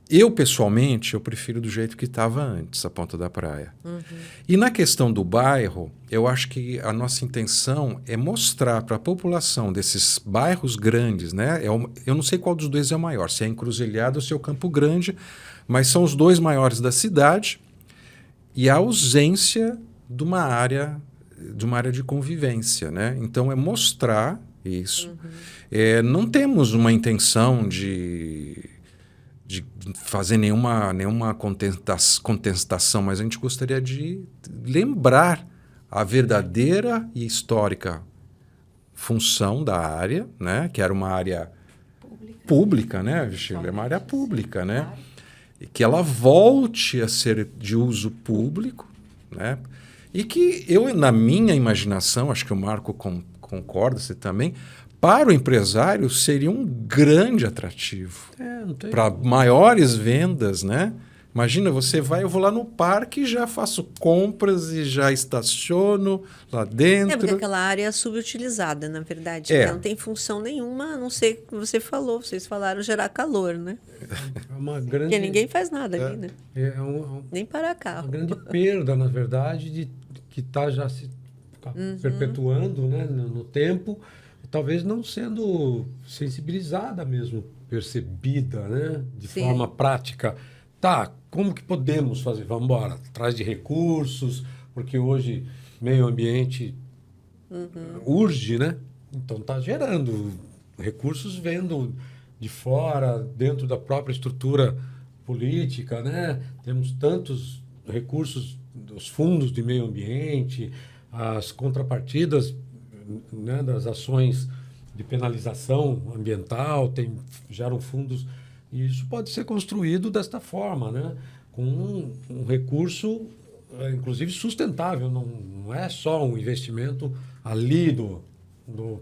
Eu, pessoalmente, eu prefiro do jeito que estava antes, a Ponta da Praia. Uhum. E na questão do bairro, eu acho que a nossa intenção é mostrar para a população desses bairros grandes, né? Eu não sei qual dos dois é o maior, se é Encruzilhada ou se é o Campo Grande, mas são os dois maiores da cidade, e a ausência de uma área de convivência, né? Então, é mostrar isso. Uhum. Não temos uma intenção de fazer nenhuma contestação, mas a gente gostaria de lembrar a verdadeira e histórica função da área, né? Que era uma área pública, né, Virgílio? É uma área pública, né? E que ela volte a ser de uso público, né? E que na minha imaginação, acho que o Marco concorda, você também, para o empresário seria um grande atrativo para maiores vendas, né? Imagina, eu vou lá no parque e já faço compras e já estaciono lá dentro. Porque aquela área é subutilizada, na verdade. Não tem função nenhuma, a não ser que vocês falaram gerar calor, né? Porque ninguém faz nada ali, né? Nem parar carro. Uma grande perda, na verdade, que está já se perpetuando, né, no tempo, talvez não sendo sensibilizada mesmo, percebida, né, de forma prática. Como que podemos fazer? Vamos embora, atrás de recursos, porque hoje meio ambiente urge, né? Então está gerando recursos vindo de fora, dentro da própria estrutura política, né? Temos tantos recursos dos fundos de meio ambiente, as contrapartidas, né, das ações de penalização ambiental, geram fundos, e isso pode ser construído desta forma, né, com um recurso, inclusive sustentável, não é só um investimento ali do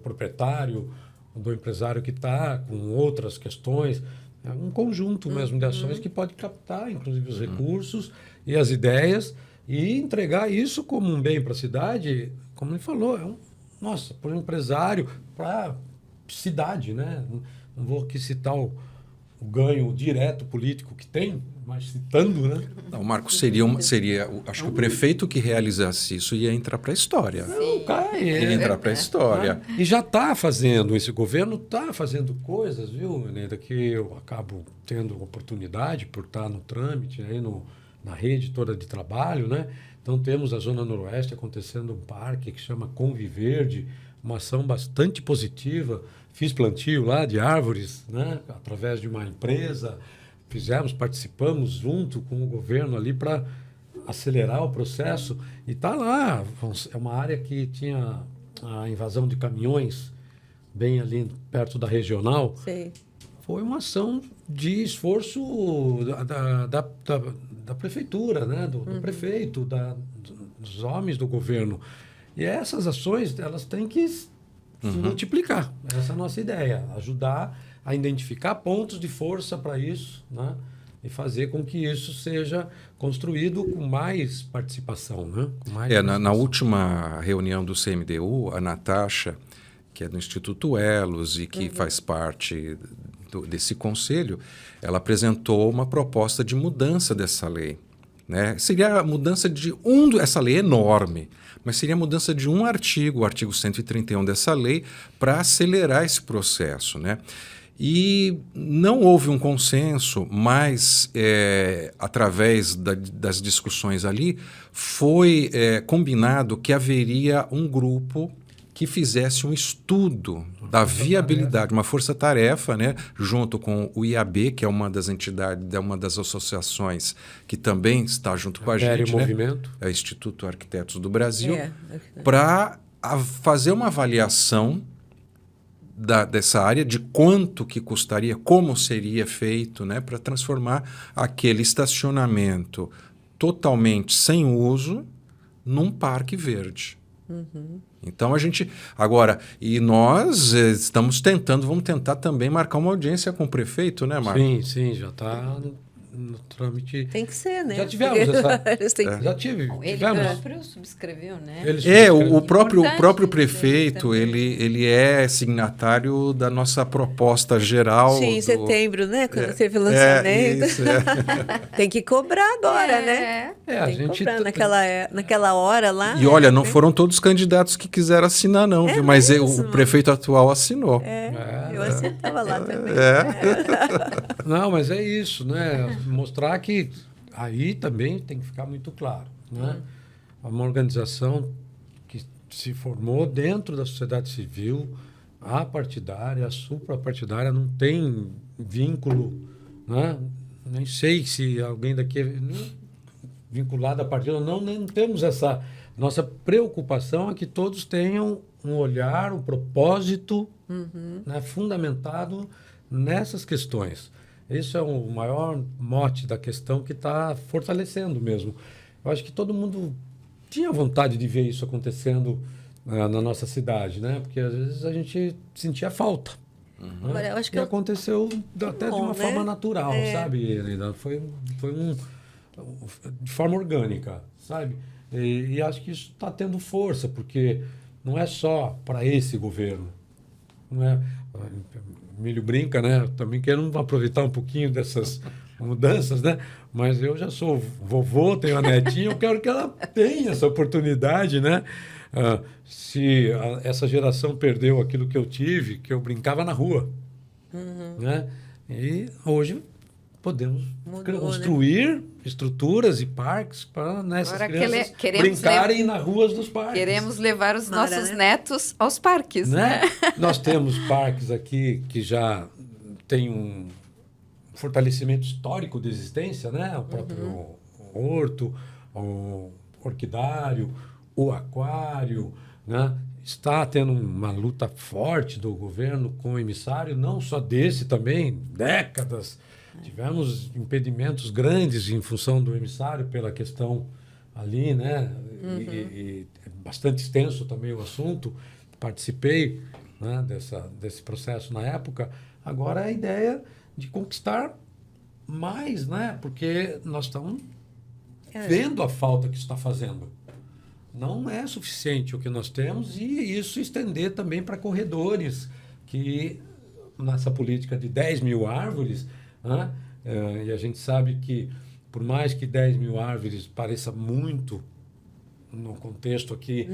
proprietário, do empresário que está com outras questões, é um conjunto mesmo de ações que pode captar, inclusive, os recursos e as ideias e entregar isso como um bem para a cidade, como ele falou, para o empresário, para a cidade, né? Não vou aqui citar o ganho direto político que tem, mas citando, né? Não, Marcos, acho que o prefeito que realizasse isso ia entrar para a história. Ia entrar para a história. E já está fazendo, esse governo está fazendo coisas, viu, Eneida, que eu acabo tendo oportunidade por estar no trâmite, aí na rede toda de trabalho, né? Então, temos a Zona Noroeste acontecendo um parque que chama Conviverde, uma ação bastante positiva. Fiz plantio lá de árvores, né? Através de uma empresa. Participamos junto com o governo ali para acelerar o processo. E está lá. É uma área que tinha a invasão de caminhões, bem ali perto da regional. Sim. Foi uma ação de esforço da prefeitura, né? Do prefeito, dos homens do governo. E essas ações, elas têm que se multiplicar. Essa é a nossa ideia, ajudar a identificar pontos de força para isso, né? E fazer com que isso seja construído com mais participação, né? Na última reunião do CMDU, a Natasha, que é do Instituto Elos e que faz parte desse conselho, ela apresentou uma proposta de mudança dessa lei, né? Seria a mudança de essa lei é enorme, mas seria a mudança de um artigo, o artigo 131 dessa lei, para acelerar esse processo, né? E não houve um consenso, mas através das discussões ali, foi combinado que haveria um grupo que fizesse um estudo da viabilidade, uma força-tarefa, né, junto com o IAB, que é uma das entidades, é uma das associações que também está junto com a gente, Movimento. É o Instituto Arquitetos do Brasil, para fazer uma avaliação dessa área, de quanto que custaria, como seria feito, né, para transformar aquele estacionamento totalmente sem uso num parque verde. Então a gente agora, e nós estamos vamos tentar também marcar uma audiência com o prefeito, né, Marcos? Sim, já está no trâmite. Tem que ser, né? Já tivemos essa. Já Bom, ele tivemos. próprio subscreveu, né? O próprio Importante prefeito, também. ele é signatário da nossa proposta geral. Sim, em setembro, né? Quando teve o lançamento. Isso, Tem que cobrar agora, né? A Tem que gente cobrar naquela hora lá. E olha, não foram todos os candidatos que quiseram assinar, não, viu? Mas o prefeito atual assinou. Eu estava lá também. Não, mas é isso, né? Mostrar que aí também tem que ficar muito claro, né? Uma organização que se formou dentro da sociedade civil, a partidária, a suprapartidária, não tem vínculo, né? Nem sei se alguém daqui é vinculado à partida, não temos essa. Nossa preocupação é que todos tenham um olhar, um propósito, né, fundamentado nessas questões. Esse é o maior mote da questão que está fortalecendo mesmo. Eu acho que todo mundo tinha vontade de ver isso acontecendo na nossa cidade, né? Porque às vezes a gente sentia falta. Agora, eu acho que aconteceu até de uma forma natural, sabe, Elida? Foi de forma orgânica, sabe? E acho que isso está tendo força, porque não é só para esse governo. Não é... Emílio brinca, né? Também quero aproveitar um pouquinho dessas mudanças, né? Mas eu já sou vovô, tenho uma netinha, eu quero que ela tenha essa oportunidade, né? Se essa geração perdeu aquilo que eu tive, que eu brincava na rua, né? E hoje podemos construir estruturas e parques para essas crianças brincarem nas ruas dos parques. Queremos levar os nossos netos aos parques, né? Nós temos parques aqui que já têm um fortalecimento histórico de existência, né? O próprio Horto, o Orquidário, o Aquário, né? Está tendo uma luta forte do governo com o emissário, não só desse também, décadas. Tivemos impedimentos grandes em função do emissário pela questão ali, né? E bastante extenso também o assunto. Participei, né, desse processo na época. Agora é a ideia de conquistar mais, né? Porque nós estamos vendo a falta que isso está fazendo. Não é suficiente o que nós temos e isso estender também para corredores, que nessa política de 10 mil árvores... e a gente sabe que, por mais que 10 mil árvores pareça muito no contexto aqui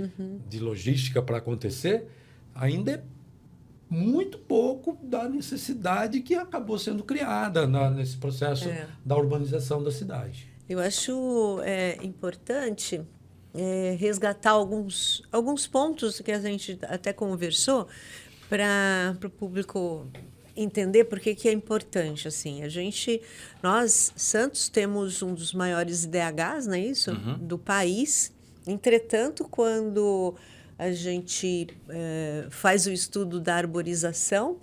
de logística para acontecer, ainda é muito pouco da necessidade que acabou sendo criada nesse processo da urbanização da cidade. Eu acho importante resgatar alguns pontos que a gente até conversou para o público entender por que é importante. Assim, nós, Santos, temos um dos maiores IDHs, não é isso? Do país. Entretanto, quando a gente faz o estudo da arborização,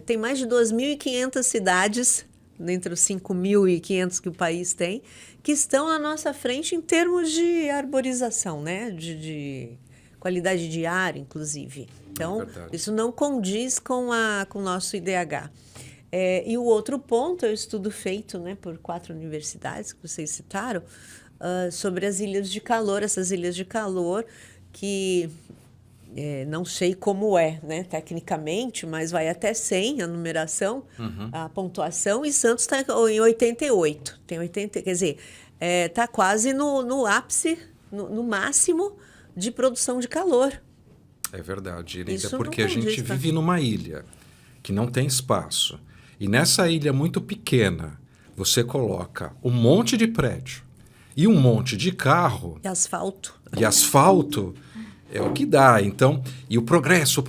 tem mais de 2.500 cidades, entre os 5.500 que o país tem, que estão à nossa frente em termos de arborização, né? De qualidade de ar, inclusive. Então, isso não condiz com o nosso IDH. E o outro ponto é o estudo feito, né, por 4 universidades, que vocês citaram, sobre as ilhas de calor, essas ilhas de calor que não sei como né, tecnicamente, mas vai até 100 a numeração, a pontuação, e Santos está em 88. Tem 80, quer dizer, está quase no ápice, no máximo de produção de calor. É verdade, Irene, porque a gente vive numa ilha que não tem espaço. E nessa ilha muito pequena, você coloca um monte de prédio e um monte de carro. E asfalto. é o que dá. Então, e o progresso,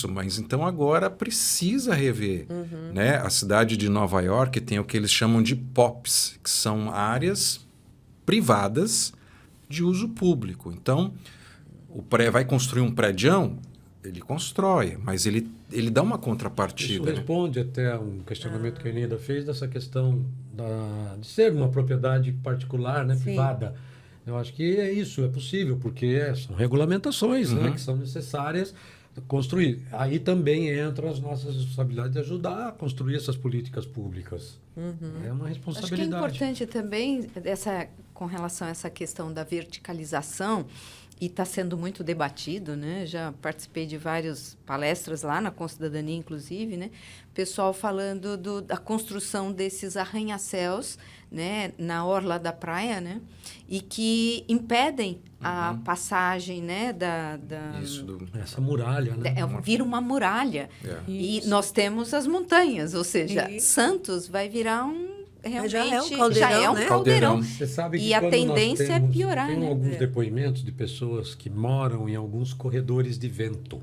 mas então agora precisa rever. Né? A cidade de Nova York tem o que eles chamam de POPs, que são áreas privadas de uso público. Então, vai construir um prédião, ele constrói, mas ele dá uma contrapartida. Isso responde até um questionamento que a Eneida fez dessa questão de ser uma propriedade particular, né, privada. Eu acho que é isso, é possível, porque são regulamentações, né, que são necessárias construir. Aí também entram as nossas responsabilidades de ajudar a construir essas políticas públicas. É uma responsabilidade. Acho que é importante também, com relação a essa questão da verticalização, e está sendo muito debatido, né? Já participei de várias palestras lá na Concidadania, inclusive, né? Pessoal falando da construção desses arranha-céus, né? Na orla da praia, né? E que impedem a passagem, né? Essa muralha, né? Vira uma muralha. E nós temos as montanhas, ou seja, Santos vai virar realmente já é um caldeirão. Você sabe que e a tendência é piorar, tem né? alguns depoimentos de pessoas que moram em alguns corredores de vento,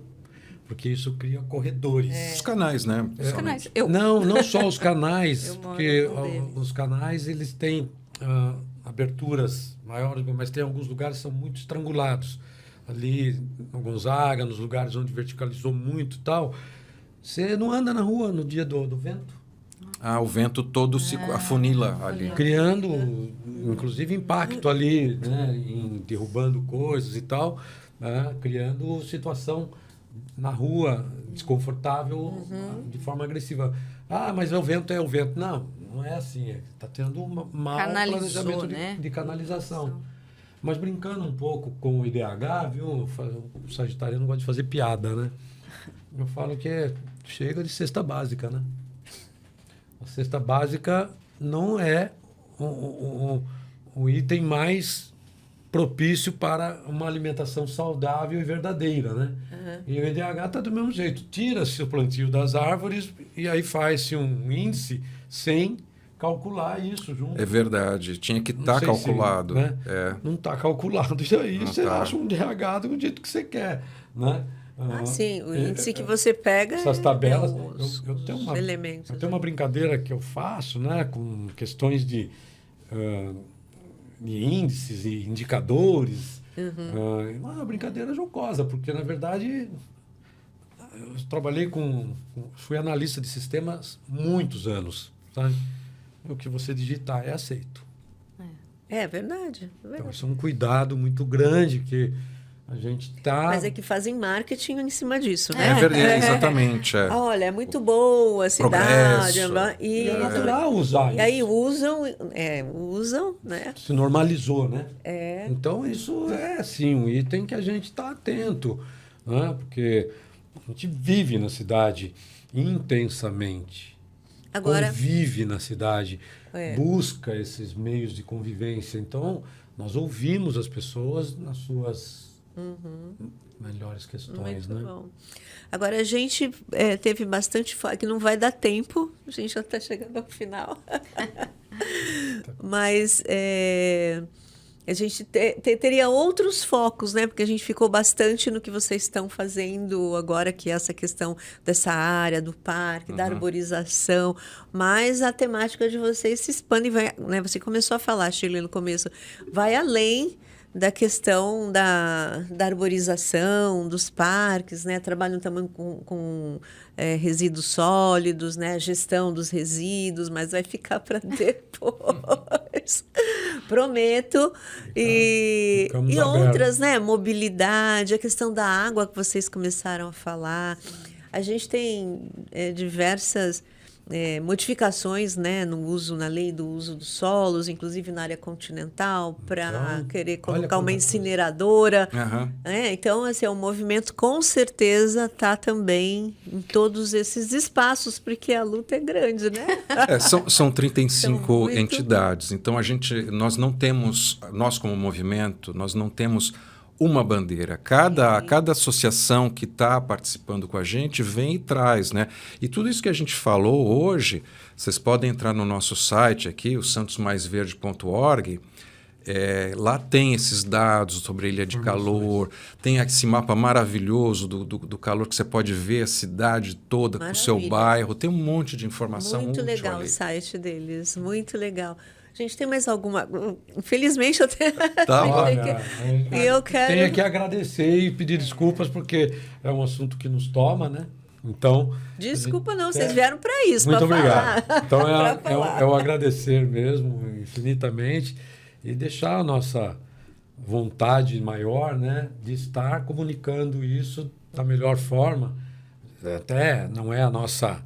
porque isso cria corredores. Os canais, né? Os canais. Não só os canais, porque os canais eles têm aberturas maiores, mas tem alguns lugares que são muito estrangulados. Ali, no Gonzaga, nos lugares onde verticalizou muito e tal, você não anda na rua no dia do vento. O vento todo se afunila ali. Criando, inclusive, impacto ali, né, em derrubando coisas e tal, né, criando situação na rua desconfortável de forma agressiva. Mas o vento é o vento. Não é assim. Está tendo um mau planejamento de canalização. Mas brincando um pouco com o IDH, viu? O sagitariano gosta de fazer piada, né? Eu falo que chega de cesta básica, né? A cesta básica não é o item mais propício para uma alimentação saudável e verdadeira, né? E o IDH está do mesmo jeito. Tira-se o plantio das árvores e aí faz-se um índice sem calcular isso junto. É verdade. Tinha que estar calculado. Né? Não está calculado. E aí você acha um IDH do jeito que você quer, né? Sim, o índice que você pega essas tabelas. Eu tenho elementos. Eu tenho uma brincadeira que eu faço, né, com questões de índices e indicadores. Uma brincadeira jocosa, porque, na verdade, eu trabalhei fui analista de sistemas muitos anos. Sabe? O que você digitar é aceito. É verdade. Então, isso é um cuidado muito grande que a gente tá... Mas é que fazem marketing em cima disso, né? É verdade, exatamente. Olha, é muito boa a cidade. E é natural usar isso. E aí usam, né? Se normalizou, né? Então, isso é, assim, um item que a gente está atento, né? Porque a gente vive na cidade intensamente. Agora, convive na cidade, busca esses meios de convivência. Então, nós ouvimos as pessoas nas suas melhores questões, muito né? Bom. Agora, a gente teve bastante... que não vai dar tempo, a gente já está chegando ao final. Mas a gente teria outros focos, né? Porque a gente ficou bastante no que vocês estão fazendo agora, que é essa questão dessa área do parque, da arborização, mas a temática de vocês se expande, né? Você começou a falar, Shirley, no começo, vai além da questão da arborização, dos parques, né? Trabalham também com resíduos sólidos, né? Gestão dos resíduos, mas vai ficar para depois. Prometo. E outras, né? Mobilidade, a questão da água que vocês começaram a falar. A gente tem diversas... modificações, né, na lei do uso dos solos, inclusive na área continental, para querer colocar uma incineradora. Então, assim, o movimento com certeza está também em todos esses espaços, porque a luta é grande, né? São 35 entidades. Então, nós como movimento, nós não temos uma bandeira. Cada associação que está participando com a gente vem e traz, né? E tudo isso que a gente falou hoje, vocês podem entrar no nosso site aqui, o santosmaisverde.org, Lá tem esses dados sobre a Ilha de Calor, tem esse mapa maravilhoso do calor que você pode ver a cidade toda com o seu bairro. Tem um monte de informação muito útil legal ali. O site deles, muito legal. Gente, tem mais alguma... Infelizmente eu tenho... Eu tenho que agradecer e pedir desculpas, porque é um assunto que nos toma, né? Então... Desculpa não, vocês vieram para isso, muito para obrigado. falar. Então é o agradecer mesmo, infinitamente, e deixar a nossa vontade maior, né, de estar comunicando isso da melhor forma. Até não é a nossa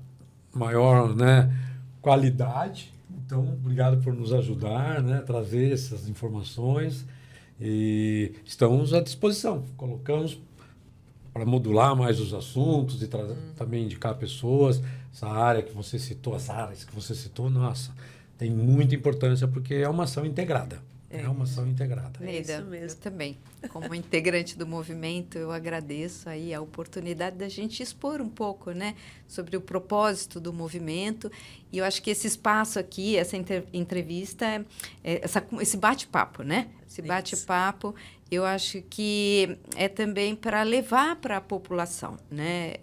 maior, né, qualidade. Então, obrigado por nos ajudar, né, trazer essas informações, e estamos à disposição. Colocamos para modular mais os assuntos e também indicar pessoas. Essa área que você citou, as áreas que você citou, nossa, tem muita importância, porque é uma ação integrada. É uma ação integrada. Neida, eu também. Como integrante do movimento, eu agradeço aí a oportunidade da gente expor um pouco, né, sobre o propósito do movimento. E eu acho que esse espaço aqui, essa entrevista, esse bate-papo, né? Esse bate-papo, eu acho que é também para levar para a população, né?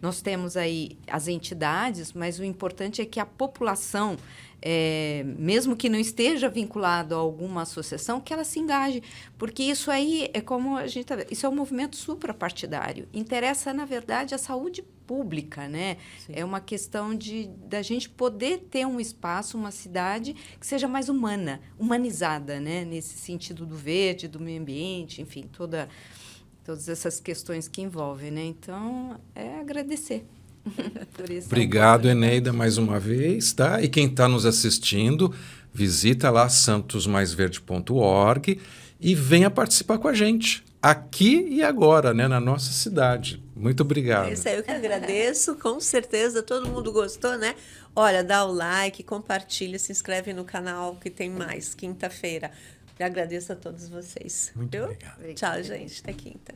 Nós temos aí as entidades, mas o importante é que a população, mesmo que não esteja vinculado a alguma associação, que ela se engaje, porque isso aí é como a gente isso é um movimento suprapartidário. Interessa, na verdade, a saúde pública, né? Sim. É uma questão da gente poder ter um espaço, uma cidade que seja mais humanizada, né? Nesse sentido do verde, do meio ambiente, enfim, todas essas questões que envolvem, né? Então, agradecer. Obrigado, Eneida, mais uma vez, tá? E quem está nos assistindo, visita lá santosmaisverde.org e venha participar com a gente, aqui e agora, né, na nossa cidade. Muito obrigado. É isso aí, eu que agradeço, com certeza, todo mundo gostou, né? Olha, dá o like, compartilha, se inscreve no canal que tem mais, quinta-feira. Eu agradeço a todos vocês. Muito obrigado. Tchau, gente, até quinta.